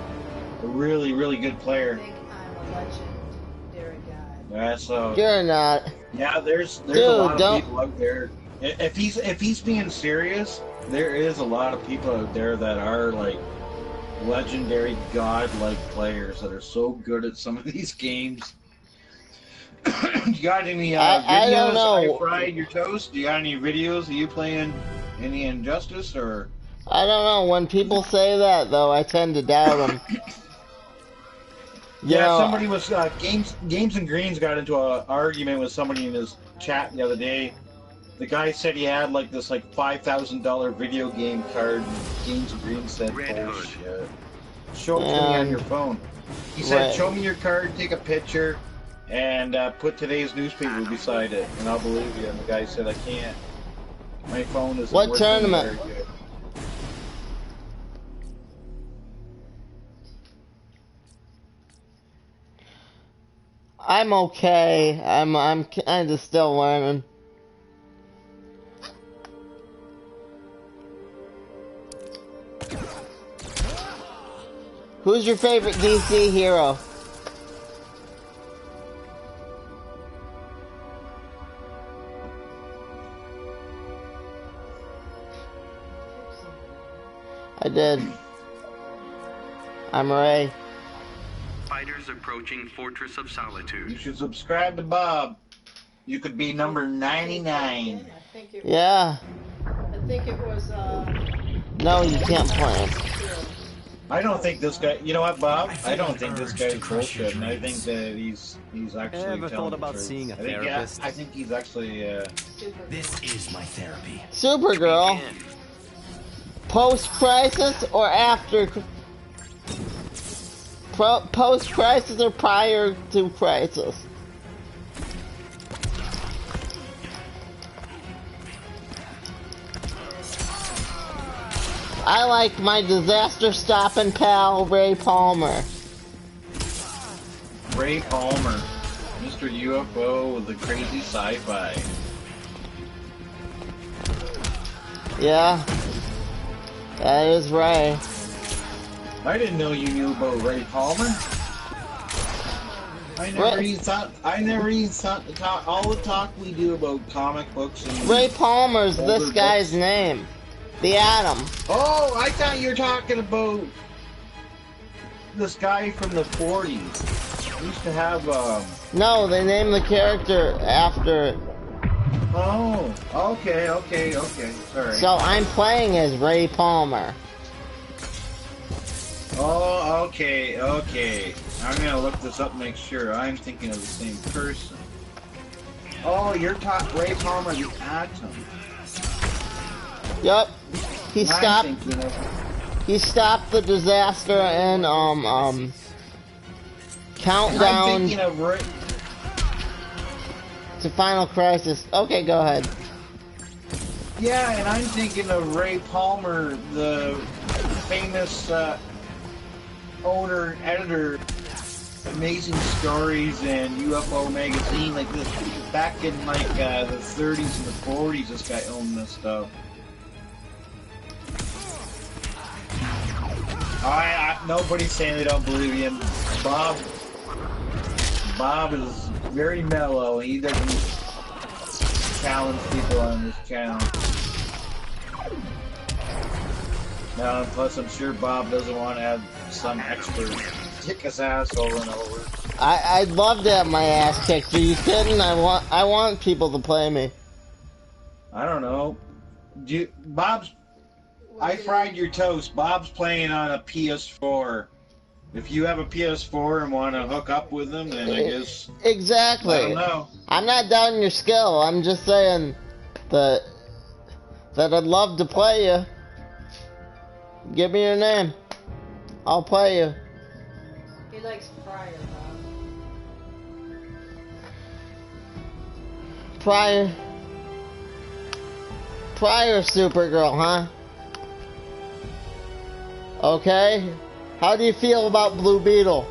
really, really good I player. think I'm a legendary god. Yeah, so You're not. yeah, there's Dude, a lot don't- of people out there. If he's being serious, there is a lot of people out there that are like legendary god-like players that are so good at some of these games. You got any videos? I don't know. I fried your toast. Do you got any videos of you playing any Injustice or? I don't know. When people say that, though, I tend to doubt them. Somebody was Games and Greens got into an argument with somebody in his chat the other day. The guy said he had like this $5,000 video game card. And Games and Greens said, "Bullshit. Show it to me on your phone." He said, Right. "Show me your card, take a picture, and put today's newspaper beside it, and I'll believe you." And the guy said, "I can't. My phone isn't What working tournament? very good." I'm okay. I'm kind of still learning. Who's your favorite DC hero? I did. I'm Ray. Fighters approaching Fortress of Solitude. You should subscribe to Bob. You could be number 99. I think it, Yeah. I think it was, No, you can't play him. I don't think this guy. You know what, Bob? I don't think this guy's bullshit. And I think that he's actually. Ever telling thought the about truth. seeing a I think, therapist? I think he's actually. This is my therapy. Supergirl. Post-crisis or after? Post-crisis or prior to crisis? I like my disaster-stopping pal, Ray Palmer. Ray Palmer, Mr. UFO with the crazy sci-fi. Yeah. That is Ray. I didn't know you knew about Ray Palmer. I never even thought all the talk we do about comic books and Ray Palmer's older this guy's books. name. The Atom. Oh, I thought you were talking about this guy from the 40s. He used to have No, they named the character after. Oh, okay. Sorry. So I'm playing as Ray Palmer. Oh, okay. I'm gonna look this up and make sure I'm thinking of the same person. Oh, you're talking Ray Palmer, the Atom. Yup. He I'm stopped. thinking of- He stopped the disaster in I'm Countdown thinking of Ray. to Final Crisis. Okay, go ahead. Yeah, and I'm thinking of Ray Palmer, the famous owner, editor, Amazing Stories and UFO magazine, like this back in like the 30s and the 40s. This guy owned this stuff. Nobody's saying they don't believe you. Bob is very mellow. He doesn't challenge people on this channel. Now, plus I'm sure Bob doesn't want to have some expert kick his ass over and over. I'd love to have my ass kicked. Are you kidding? I want people to play me. I don't know. I fried your toast. Bob's playing on a PS4. If you have a PS4 and want to hook up with them, then I guess... Exactly. I don't know. I'm not doubting your skill. I'm just saying that I'd love to play you. Give me your name. I'll play you. He likes Pryor, Bob. Pryor Supergirl, huh? Okay. How do you feel about Blue Beetle?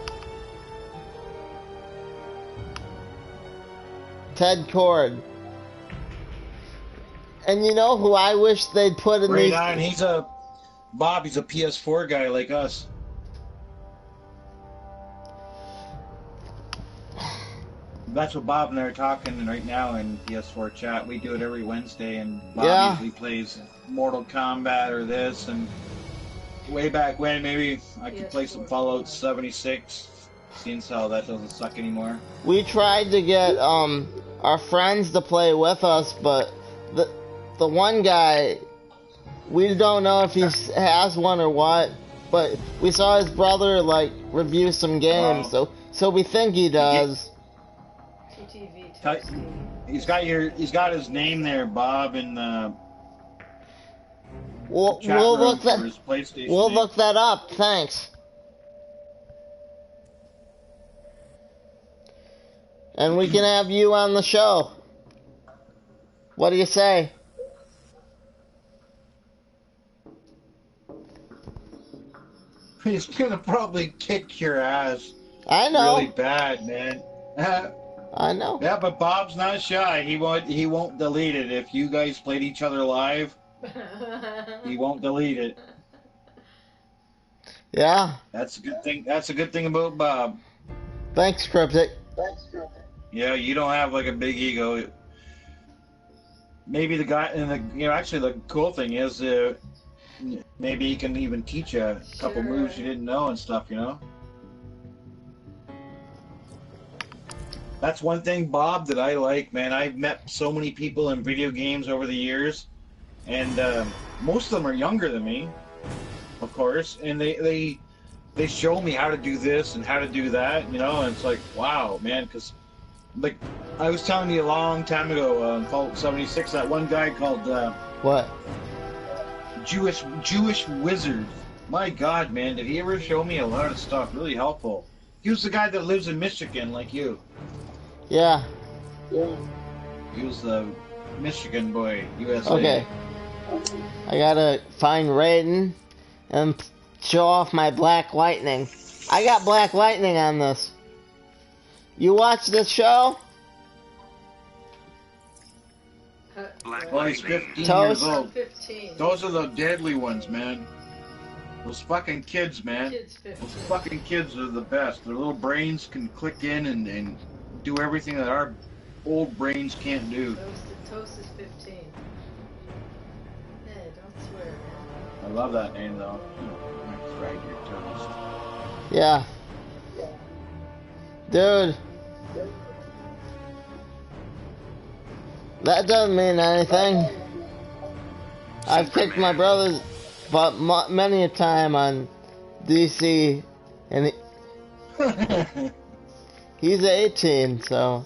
Ted Kord. And you know who I wish they'd put in these... Right on. He's a PS4 guy like us. That's what Bob and I are talking right now in PS4 chat. We do it every Wednesday, and Bob usually plays Mortal Kombat or this, and way back when, maybe I could play some Fallout 76, seeing how that doesn't suck anymore. We tried to get our friends to play with us, but the one guy, we don't know if he has one or what, but we saw his brother like review some games, so we think he does. He's got his name there, Bob, in the We'll look that up. Thanks. And we can have you on the show. What do you say? He's gonna probably kick your ass. I know. Really bad, man. I know. Yeah, but Bob's not shy. He won't delete it. If you guys played each other live, he won't delete it. Yeah. That's a good thing. That's a good thing about Bob. Thanks, Cryptic. Yeah, you don't have like a big ego. Maybe the guy, and actually the cool thing is, maybe he can even teach you a couple moves you didn't know and stuff, That's one thing, Bob, that I like, man. I've met so many people in video games over the years, and most of them are younger than me, of course, and they show me how to do this and how to do that, and it's like, wow, man, because, like, I was telling you a long time ago, Fallout 76, that one guy called... what? Jewish Wizard. My God, man, did he ever show me a lot of stuff, really helpful. He was the guy that lives in Michigan, like you. Yeah. He was the Michigan boy, USA. Okay. I gotta find Raiden and show off my Black Lightning. I got Black Lightning on this. You watch this show? He's 15 years old. 15. Those are the deadly ones, man. Those fucking kids, man. Those fucking kids are the best. Their little brains can click in and do everything that our old brains can't do. Toast is 15. Hey, don't swear, man. I love that name, though. I fried your toast. Yeah. Dude. That doesn't mean anything. I've kicked my brother's butt many a time on DC, and he's 18, so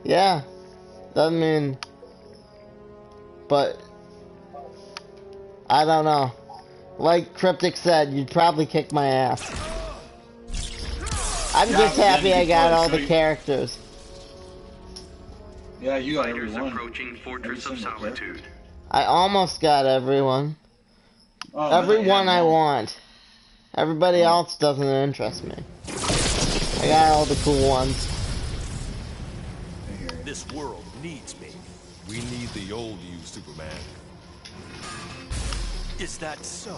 yeah, doesn't mean. But I don't know. Like Cryptic said, you'd probably kick my ass. I'm just happy I got all the characters. Yeah, you got Fighters everyone. approaching Fortress of Solitude. I almost got everyone. Oh, Everyone I want. Everybody else doesn't interest me. I got all the cool ones. This world needs me. We need the old you, Superman. Is that so?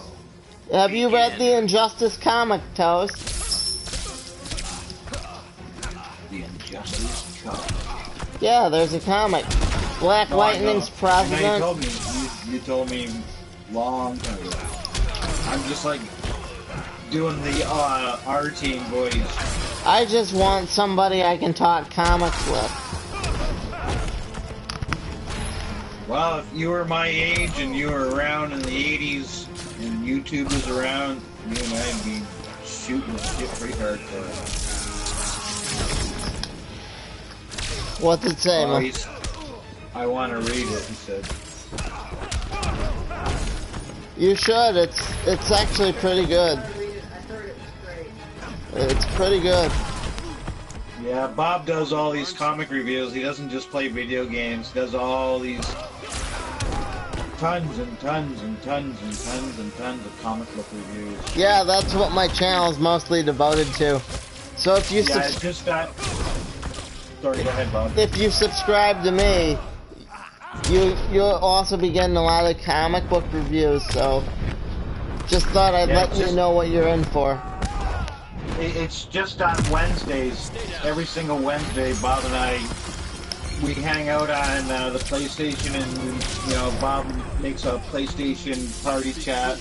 Have you read the Injustice comic, Toast? The Injustice comic. Yeah, there's a comic. Black Lightning's president. You told me long time ago. I'm just like, doing the R-Team voice. I just want somebody I can talk comics with. Well, if you were my age and you were around in the 80s and YouTube was around, you and I'd be shooting shit pretty hardcore. What's it say, man? I want to read it, he said. You should. It's actually pretty good. It's pretty good. Yeah, Bob does all these comic reviews. He doesn't just play video games. He does all these tons and tons and tons and tons and tons of comic book reviews. Yeah, that's what my channel is mostly devoted to. So if you Sorry, go ahead, Bob. If you subscribe to me, you'll also be getting a lot of comic book reviews. So just thought I'd let you know what you're in for. It's just on Wednesdays. Every single Wednesday, Bob and I, we hang out on the PlayStation, and Bob makes a PlayStation party chat,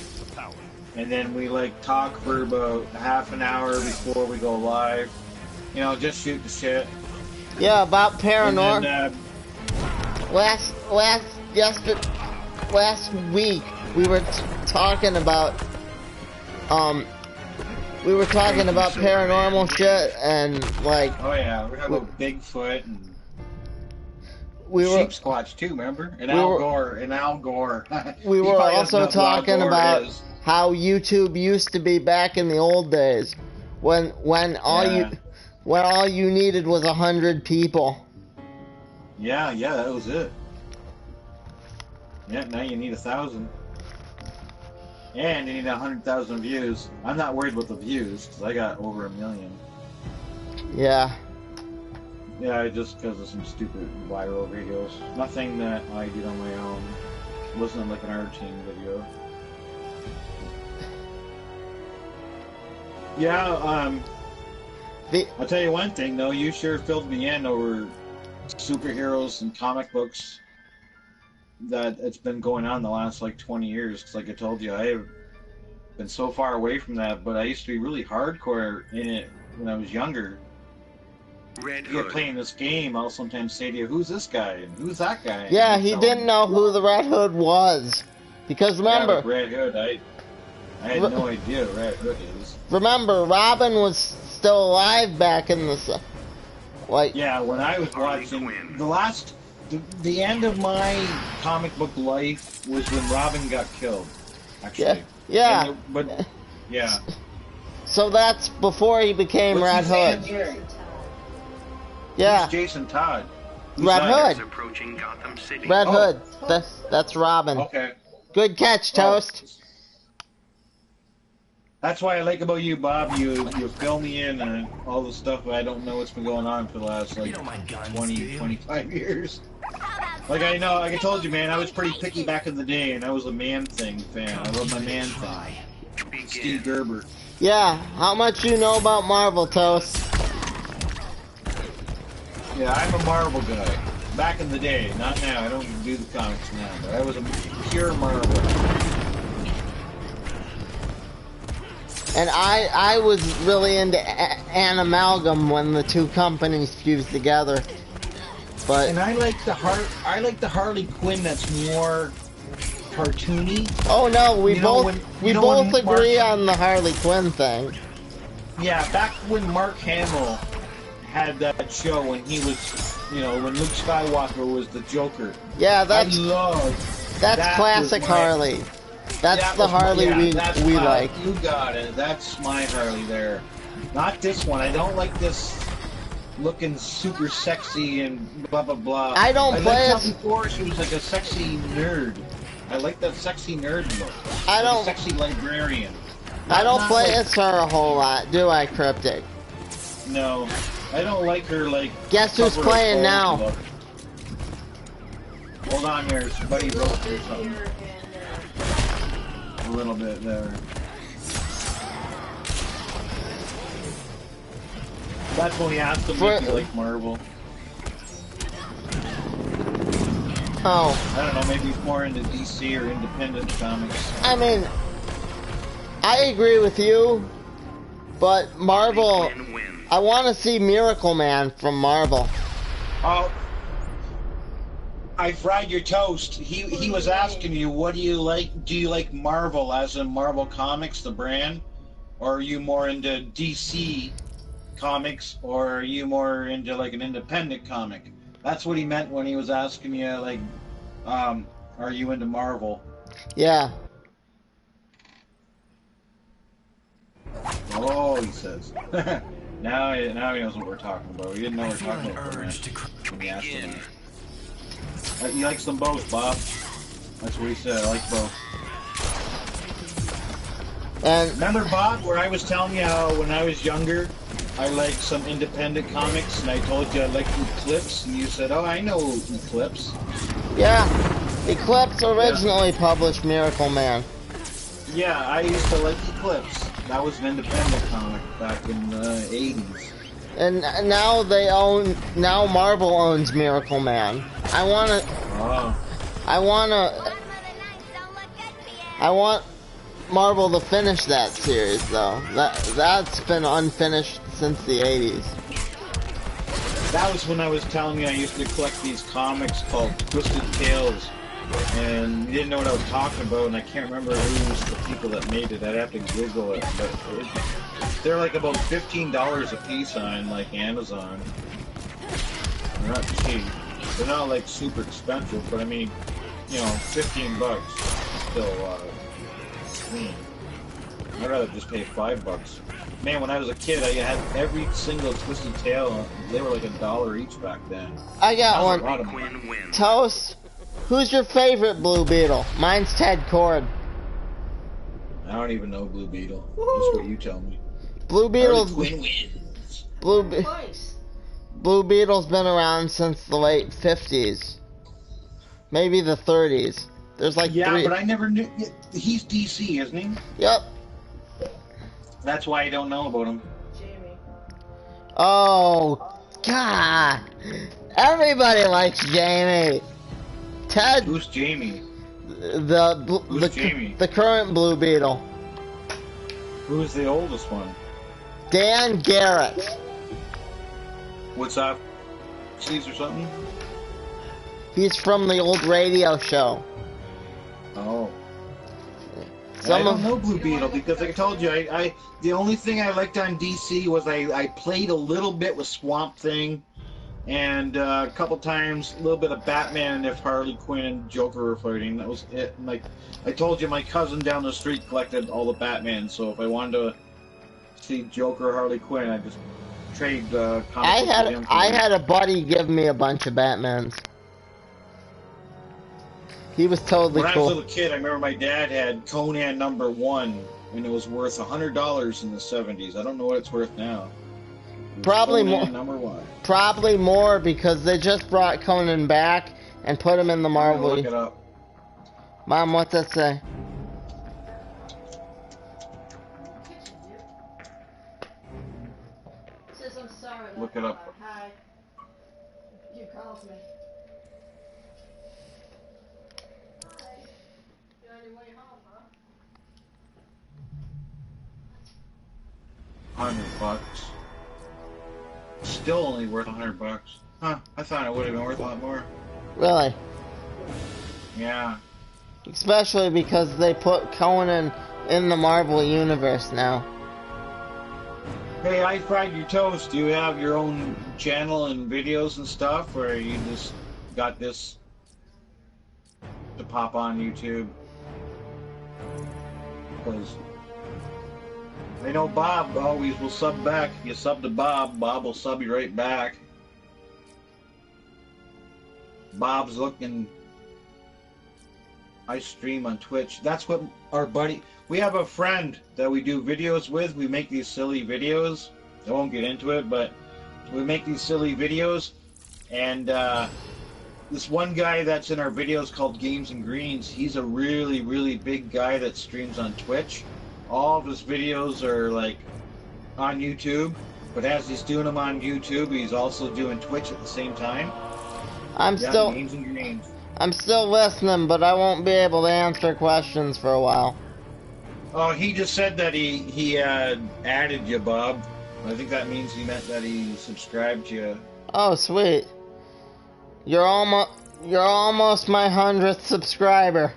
and then we like talk for about half an hour before we go live. Just shoot the shit. Yeah, about paranormal. Last week we were talking about paranormal shit and like. Oh yeah, we have a Bigfoot and Sheep Squatch too. Remember? And Al Gore. We were also talking about how YouTube used to be back in the old days, when all you needed was 100 people. Yeah, that was it. Yeah, now you need 1,000. And you need 100,000 views. I'm not worried about the views, because I got over 1 million. Yeah. Yeah, just because of some stupid viral videos. Nothing that I did on my own. It wasn't like an R-Team video. Yeah, I'll tell you one thing, though. You sure filled me in over superheroes and comic books that it's been going on the last like 20 years. Cause like I told you, I have been so far away from that, but I used to be really hardcore in it when I was younger. Red you get playing this game, I'll sometimes say to you, who's this guy and who's that guy? Yeah, he didn't know who the Red Hood was, because remember, yeah, Red Hood, I had no idea who Red Hood is. Remember, Robin was still alive back in the yeah, when I was watching the end of my comic book life was when Robin got killed, actually. Yeah. Yeah. So that's before he became Red Hood. Yeah. Who's Jason Todd? Red Hood. Approaching Gotham City. Red Hood. That's Robin. Okay. Good catch, Toast. That's why I like about you, Bob. You fill me in on all the stuff I don't know what's been going on for the last like 25 years. Like I told you, man, I was pretty picky back in the day, and I was a Man-Thing fan. I love my Man-Thing. Steve Gerber. Yeah, how much you know about Marvel, Toast? Yeah, I'm a Marvel guy. Back in the day, not now. I don't do the comics now, but I was a pure Marvel. And I was really into Animalgam when the two companies fused together. But and I like the Harley Quinn that's more cartoony. Oh no, we both agree on the Harley Quinn thing. Yeah, back when Mark Hamill had that show when he was, when Luke Skywalker was the Joker. Yeah, that's classic Harley. That's the Harley we like. You got it. That's my Harley there. Not this one. I don't like this looking super sexy and blah blah blah. I play it. Before she was like a sexy nerd. I like that sexy nerd look. Sexy librarian. I don't play as her a whole lot, do I, Cryptic? No, I don't like her like. Guess who's playing now? Look. Hold on here, somebody wrote here something. A little bit there. That's when we asked him if he liked Marvel. Oh. I don't know, maybe he's more into DC or independent comics. I mean, I I agree with you, but Marvel, I want to see Miracle Man from Marvel. Oh, I fried your toast. He was asking you, what do you like? Do you like Marvel, as in Marvel Comics, the brand? Or are you more into DC Comics? Or are you more into like an independent comic? That's what he meant when he was asking you, like, are you into Marvel? Yeah. Oh, he says. now he knows what we're talking about. He didn't know what we're talking about when he asked him. He likes them both, Bob. That's what he said. I like both. And remember, Bob, where I was telling you how when I was younger, I liked some independent comics, and I told you I liked Eclipse, and you said, "Oh, I know Eclipse." Yeah, Eclipse originally published Miracle Man. Yeah, I used to like Eclipse. That was an independent comic back in the 80s. And now now Marvel owns Miracle Man. I want Marvel to finish that series, though. That's been unfinished since the 80s. That was when I was telling you I used to collect these comics called Twisted Tales, and you didn't know what I was talking about, and I can't remember who was the people that made it. I'd have to Google it, but they're like about $15 a piece on like Amazon. They're not cheap. They're not like super expensive, but I mean, you know, $15 still. I'd rather just pay $5. Man, when I was a kid, I had every single Twisted Tale. They were like $1 each back then. I got one. Toast, who's your favorite Blue Beetle? Mine's Ted Kord. I don't even know Blue Beetle. Just what you tell me. Blue Beetle's Blue Beetle's been around since the late 50s, maybe the 30s. There's like three. But I never knew. He's DC, isn't he? Yep. That's why I don't know about him. Jamie. Oh, God. Everybody likes Jamie. Ted. Who's Jamie? Jamie? The current Blue Beetle. Who's the oldest one? Dan Garrett. What's that? Cheese or something? He's from the old radio show. Oh. I don't know Blue Beetle because like I told you, I the only thing I liked on DC was I played a little bit with Swamp Thing, and a couple times a little bit of Batman if Harley Quinn and Joker were fighting. That was it. And like I told you, my cousin down the street collected all the Batman, so if I wanted to see Joker or Harley Quinn, I just trade comics with him. I had a buddy give me a bunch of Batmans. He was totally cool. When I was a little kid, I remember my dad had Conan #1, and it was worth $100 in the 70s. I don't know what it's worth now. Probably Conan more. #1. Probably more because they just brought Conan back and put him in the Marvel. Look it up. Mom, what's that say? Says I'm sorry. Look it up. Hi. You called me. $100. Still only worth $100. Huh? I thought it would have been worth a lot more. Really? Yeah. Especially because they put Conan in the Marvel universe now. Hey, I fried your toast. Do you have your own channel and videos and stuff, or you just got this to pop on YouTube? Because I know Bob always will sub back. If you sub to Bob, Bob will sub you right back. Bob's looking. I stream on Twitch. That's what our buddy. We have a friend that we do videos with. We make these silly videos. I won't get into it, but we make these silly videos. And this one guy that's in our videos called Games and Greens, he's a really, really big guy that streams on Twitch. All of his videos are like on YouTube, but as he's doing them on YouTube, he's also doing Twitch at the same time. I'm still listening, but I won't be able to answer questions for a while. Oh, he just said that he added you, Bob. I think that means he meant that he subscribed you. Oh, sweet. You're almost my 100th subscriber.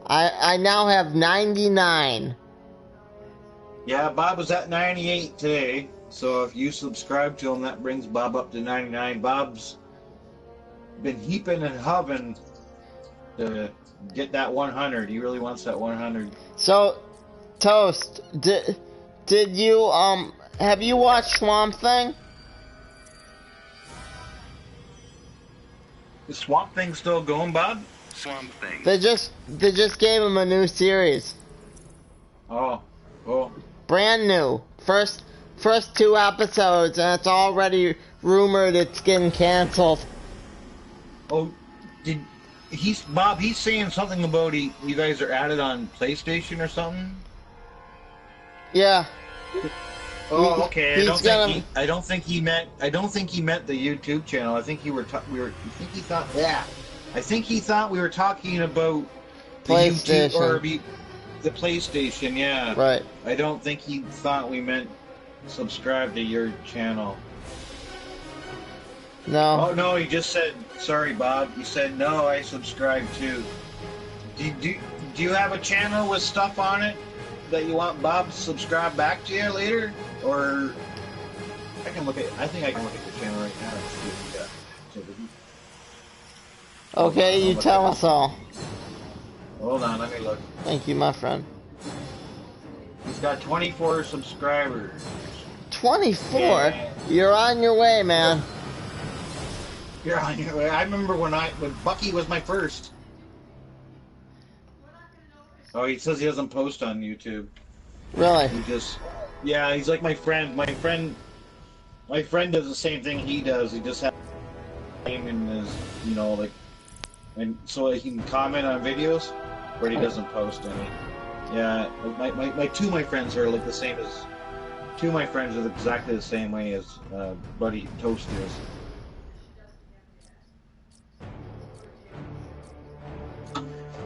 I now have 99. Yeah, Bob was at 98 today. So if you subscribe to him, that brings Bob up to 99. Bob's been heaping and hoving to get that 100. He really wants that 100. So, Toast, did you have you watched Swamp Thing? Is Swamp Thing still going, Bob? Swamp Thing. They just gave him a new series. Oh, cool. Brand new. First 2 episodes, and it's already rumored it's getting canceled. Oh, Bob, he's saying something about you guys are added on PlayStation or something? Yeah. Oh, okay. I don't think he meant the YouTube channel. I think he thought we were talking about the PlayStation. YouTube, or the PlayStation, yeah. Right. I don't think he thought we meant subscribe to your channel. No. Oh no, he just said sorry, Bob. He said no, I subscribe too. Do you have a channel with stuff on it that you want Bob to subscribe back to you later? Or I think I can look at your channel right now and see what you got. Okay, you tell us all. Hold on, let me look. Thank you, my friend. He's got 24 subscribers. 24? Yeah. You're on your way, man. You're on your way. I remember when Bucky was my first. Oh, he says he doesn't post on YouTube. Really? Yeah, he's like my friend. My friend does the same thing he does. He just has name in his, and so he can comment on videos, but he doesn't post any. Yeah, my friends are like the same as. Two of my friends are exactly the same way as Buddy Toast is.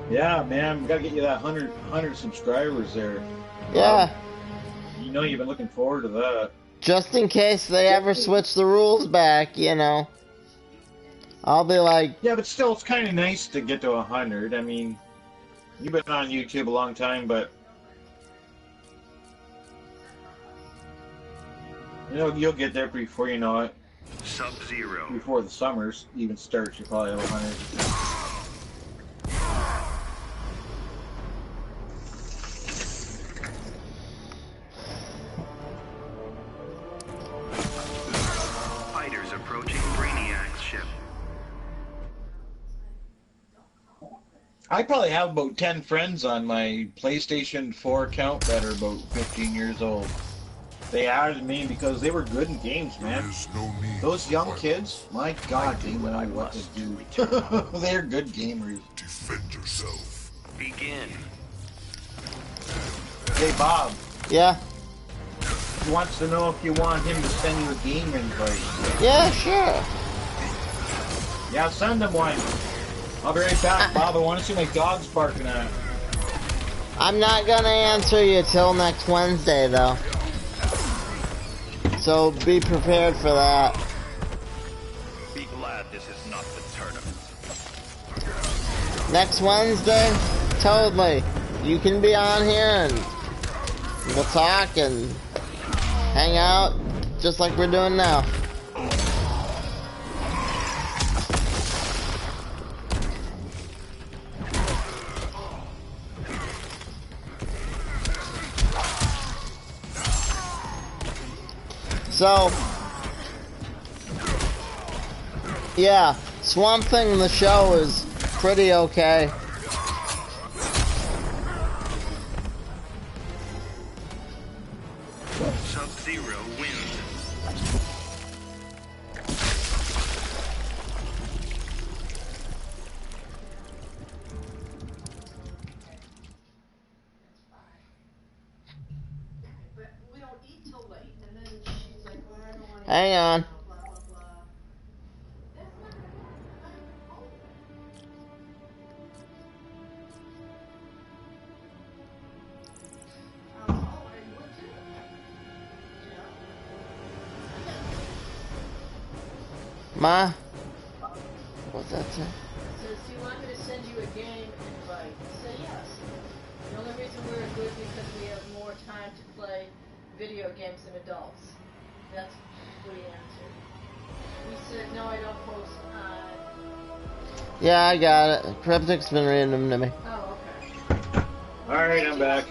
Yeah, man, we gotta get you that 100 subscribers there. Yeah. You've been looking forward to that. Just in case they ever switch the rules back, I'll be like... Yeah, but still, it's kind of nice to get to 100. I mean, you've been on YouTube a long time, but... You'll get there before you know it. Sub-Zero. Before the summers even starts, you'll probably have 100. Fighters approaching Brainiac's ship. I probably have about 10 friends on my PlayStation 4 account that are about 15 years old. They added me because they were good in games, man. Those young kids, my God, they know what to do. They're good gamers. Defend yourself. Begin. Hey, Bob. Yeah? He wants to know if you want him to send you a game invite. Yeah, sure. Yeah, send him one. I'll be right back, Bob. I want to see my dogs barking at. I'm not gonna answer you till next Wednesday, though. So be prepared for that. Be glad this is not the tournament. Next Wednesday? Totally. You can be on here and we'll talk and hang out just like we're doing now. So, yeah, Swamp Thing, the show is pretty okay. Sub-Zero wins. Hang on. Ma? What's that say? Says, do you want me to send you a game invite? I said, yes. The only reason we're good because we have more time to play video games than adults. That's what he answered. He said, no, I don't post on... Yeah, I got it. Cryptic's been reading them to me. Oh, okay. Alright, I'm back.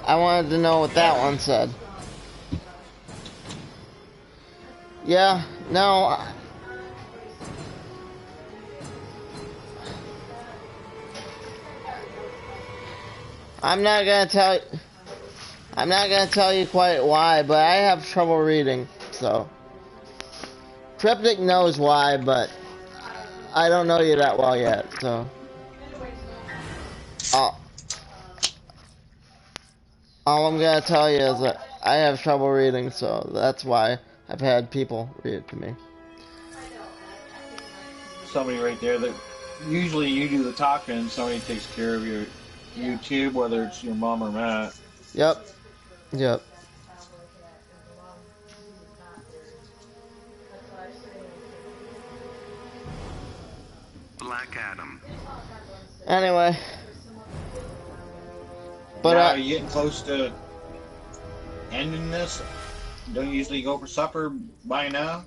I wanted to know what that one said. Yeah, no. I'm not gonna tell you quite why, but I have trouble reading, so. Cryptic knows why, but I don't know you that well yet, so. All I'm gonna tell you is that I have trouble reading, so that's why I've had people read it to me. Somebody right there that usually you do the talking and somebody takes care of your YouTube, whether it's your mom or Matt. Yep. Yep. Black Adam. Anyway. But now, are you getting close to ending this? Don't you usually go for supper by now?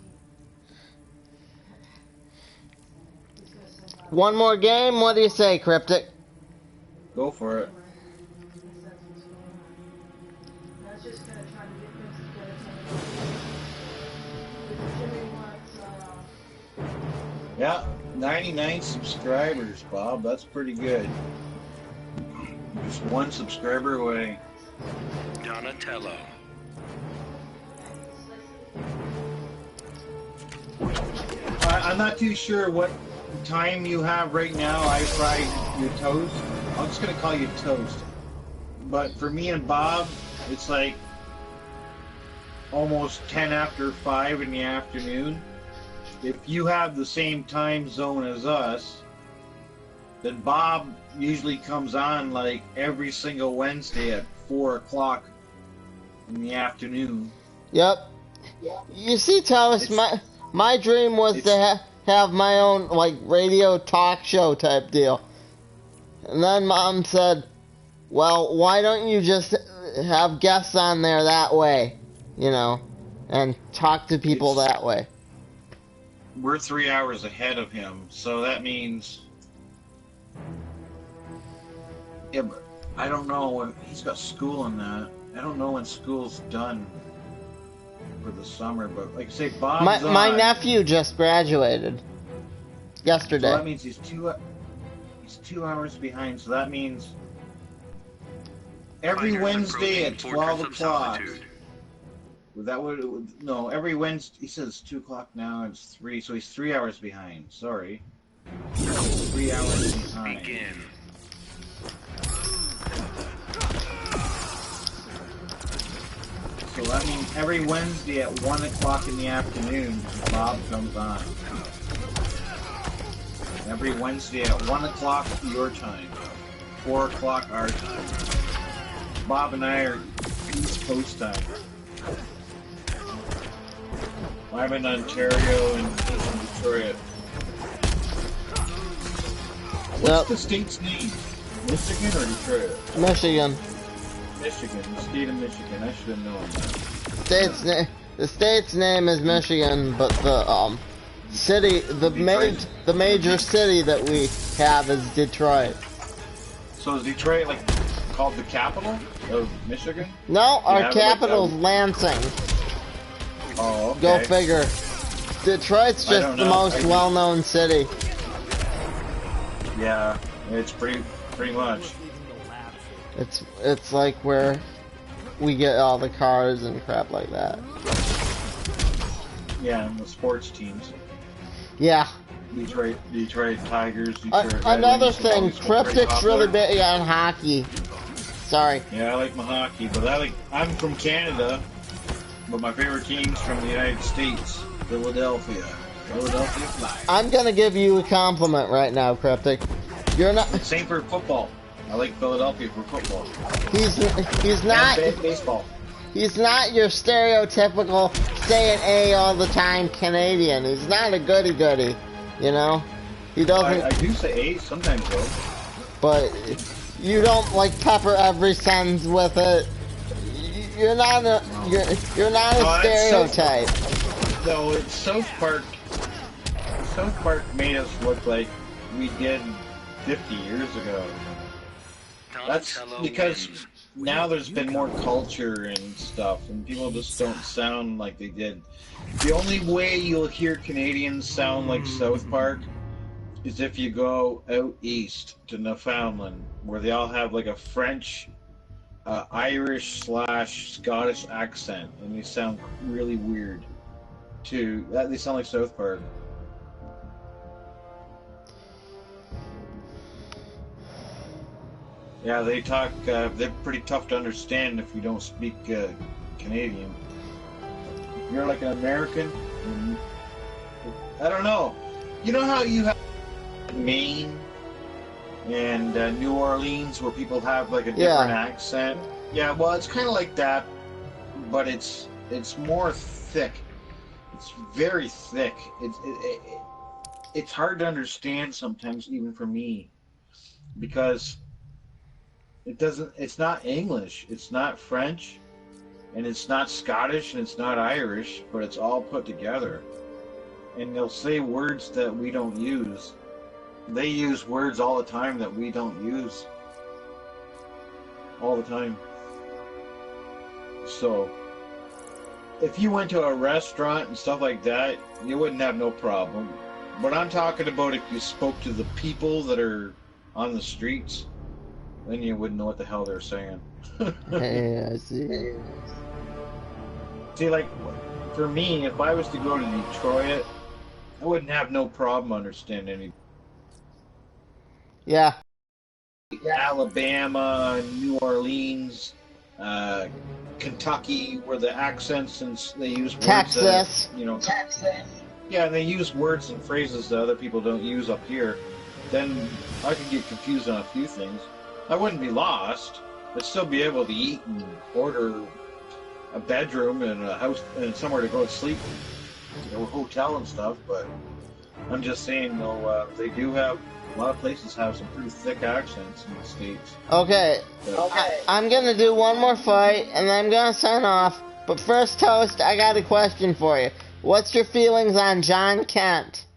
One more game? What do you say, Cryptic? Go for it. Yeah, 99 subscribers, Bob. That's pretty good. Just one subscriber away. Donatello. I'm not too sure what time you have right now. I fried your toast. I'm just gonna call you Toast. But for me and Bob, it's like almost 10 after 5 in the afternoon. If you have the same time zone as us, then Bob usually comes on like every single Wednesday at 4 o'clock in the afternoon. Yep. You see, Thomas, my dream was to have my own like radio talk show type deal. And then Mom said, well, why don't you just have guests on there that way, you know, and talk to people that way. We're 3 hours ahead of him, so that means... Yeah, but I don't know when... He's got school and that. I don't know when school's done for the summer, but like say Bob's my nephew just graduated yesterday. So that means he's 2 hours behind, so that means every Wednesday at 12 o'clock. That would no, every Wednesday. He says 2 o'clock now. It's 3, so he's 3 hours behind. Sorry, 3 hours behind. Begin. So that means every Wednesday at 1 o'clock in the afternoon, Bob comes on. Every Wednesday at 1 o'clock your time, 4 o'clock our time. Bob and I are East Coast time. I'm in Ontario and he's in Detroit. What's the state's name? Michigan or Detroit? Michigan. Michigan, the state of Michigan. I should have known that. The state's name is Michigan, but the city, the major city that we have is Detroit. So is Detroit like called the capital of Michigan? No, our capital's Lansing. Oh, okay. Go figure. Detroit's just the most well-known city. Yeah, it's pretty much. It's like where we get all the cars and crap like that. Yeah, and the sports teams. Yeah. Detroit Tigers. Another thing, Cryptic's really big on hockey. Sorry. Yeah, I like my hockey, but I'm from Canada, but my favorite team's from the United States, Philadelphia. Philadelphia Flyers. I'm gonna give you a compliment right now, Cryptic. You're not. Same for football. I like Philadelphia for football. He's not. And baseball. he's not your stereotypical saying A all the time Canadian. He's not a goody-goody, you know? He doesn't... I do say A sometimes, though. But you don't, like, pepper every sentence with it. You're not a... You're not a stereotype. No, it's South Park. South Park made us look like we did 50 years ago. That's because now there's been more culture and stuff, and people just don't sound like they did. The only way you'll hear Canadians sound like South Park is if you go out east to Newfoundland, where they all have like a French, Irish/Scottish accent, and they sound really weird. They sound like South Park. Yeah, they talk, they're pretty tough to understand if you don't speak Canadian. If you're like an American, I don't know. You know how you have Maine and New Orleans where people have like a different accent? Yeah, well, it's kind of like that, but it's more thick. It's very thick. It's hard to understand sometimes, even for me, because it's not English, it's not French, and it's not Scottish, and it's not Irish, but it's all put together. And they'll say words that we don't use. They use words all the time that we don't use. All the time. So, if you went to a restaurant and stuff like that, you wouldn't have no problem. But I'm talking about if you spoke to the people that are on the streets, then you wouldn't know what the hell they're saying. Hey, I see. See, like, for me, if I was to go to Detroit, I wouldn't have no problem understanding any. Yeah. Alabama, New Orleans, Kentucky, where the accents and they use words Texas. That, you know, Texas. Yeah, and they use words and phrases that other people don't use up here. Then I could get confused on a few things. I wouldn't be lost. I'd still be able to eat and order a bedroom and a house and somewhere to go to sleep, a hotel and stuff. But I'm just saying, though, they do have a lot of places have some pretty thick accents in the States. Okay. I'm gonna do one more fight and then I'm gonna sign off. But first, Toast, I got a question for you. What's your feelings on John Kent?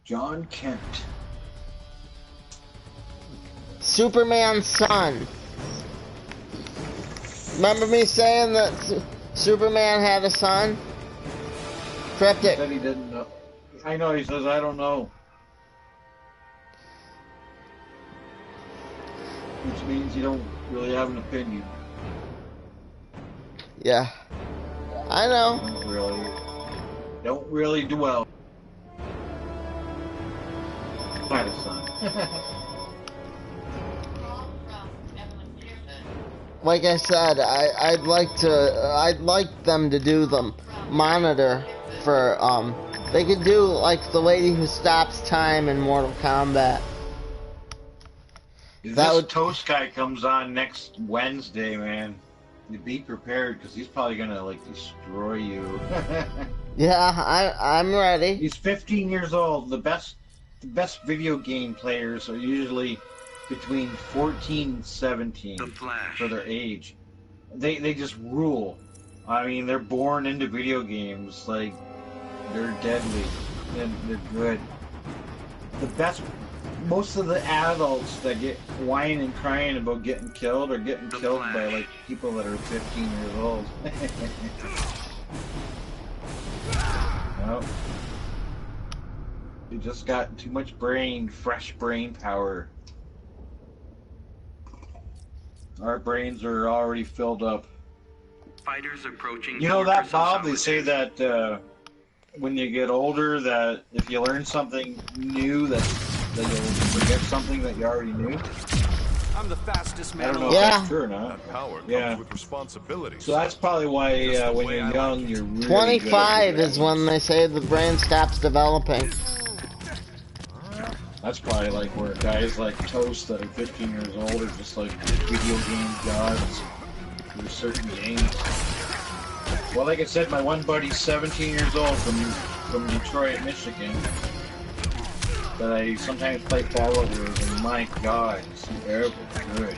John Kent. Superman's son. Remember me saying that Superman had a son? Cryptic. He said he didn't know. I know, he says, I don't know. Which means you don't really have an opinion. Yeah. I know. Don't really dwell. Had a son. Like I said, I'd like them to do the monitor for they could do like the lady who stops time in Mortal Kombat. If this Toast guy comes on next Wednesday, man, you be prepared because he's probably gonna like destroy you. Yeah, I'm ready. He's 15 years old. The best video game players are usually between 14 and 17 for their age. They just rule. I mean, they're born into video games. Like, they're deadly and they're good. Most of the adults that get whining and crying about getting killed are getting killed by like people that are 15 years old. Nope. You just got too much fresh brain power. Our brains are already filled up. Fighters approaching. You know that, Bob? They say that when you get older, that if you learn something new, that you'll forget something that you already knew. I'm the fastest man. I don't know if that's true or not. That power comes with responsibility. So that's probably why when you're young, you're really 25 is when they say the brain stops developing. That's probably like where guys like Toast that are 15 years old are just like video game gods. through certain games. Well, like I said, my one buddy's 17 years old from Detroit, Michigan, that I sometimes play Fallout with, and my God, is he ever good.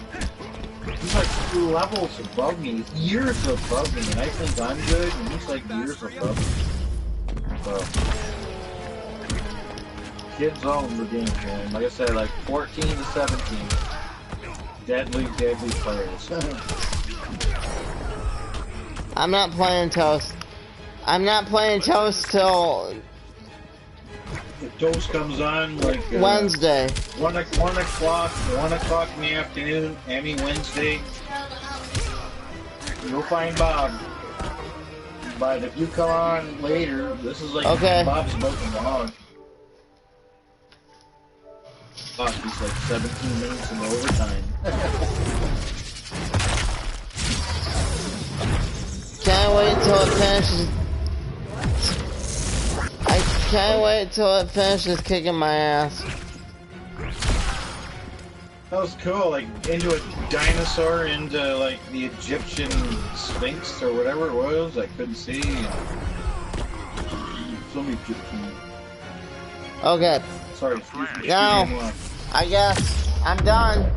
He's like 2 levels above me, years above me, and I think I'm good, and he's like years above me. So, kids own the game, man. Like I said, like 14 to 17. Deadly players. I'm not playing Toast. I'm not playing Toast till The Toast comes on like Wednesday. 1 o'clock in the afternoon, any Wednesday. You'll find Bob. But if you come on later, this is like Bob's smoking on. Fuck, he's like 17 minutes in overtime. Can't wait till it finishes. I can't wait till it finishes kicking my ass. That was cool, like into a dinosaur, into like the Egyptian Sphinx or whatever it was. I couldn't see. Some Egyptian. Okay. Sorry, excuse me. Now, I guess I'm done.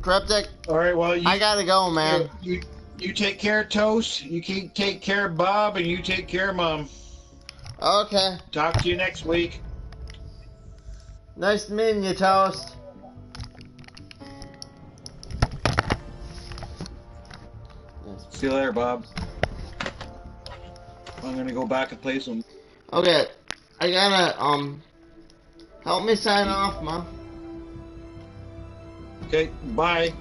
Cryptic. All right, well, I gotta go, man. You take care of Toast. You take care of Bob, and you take care of Mom. Okay. Talk to you next week. Nice meeting you, Toast. See you later, Bob. I'm gonna go back and play some. Okay. I gotta, help me sign off, Mom. Okay, bye.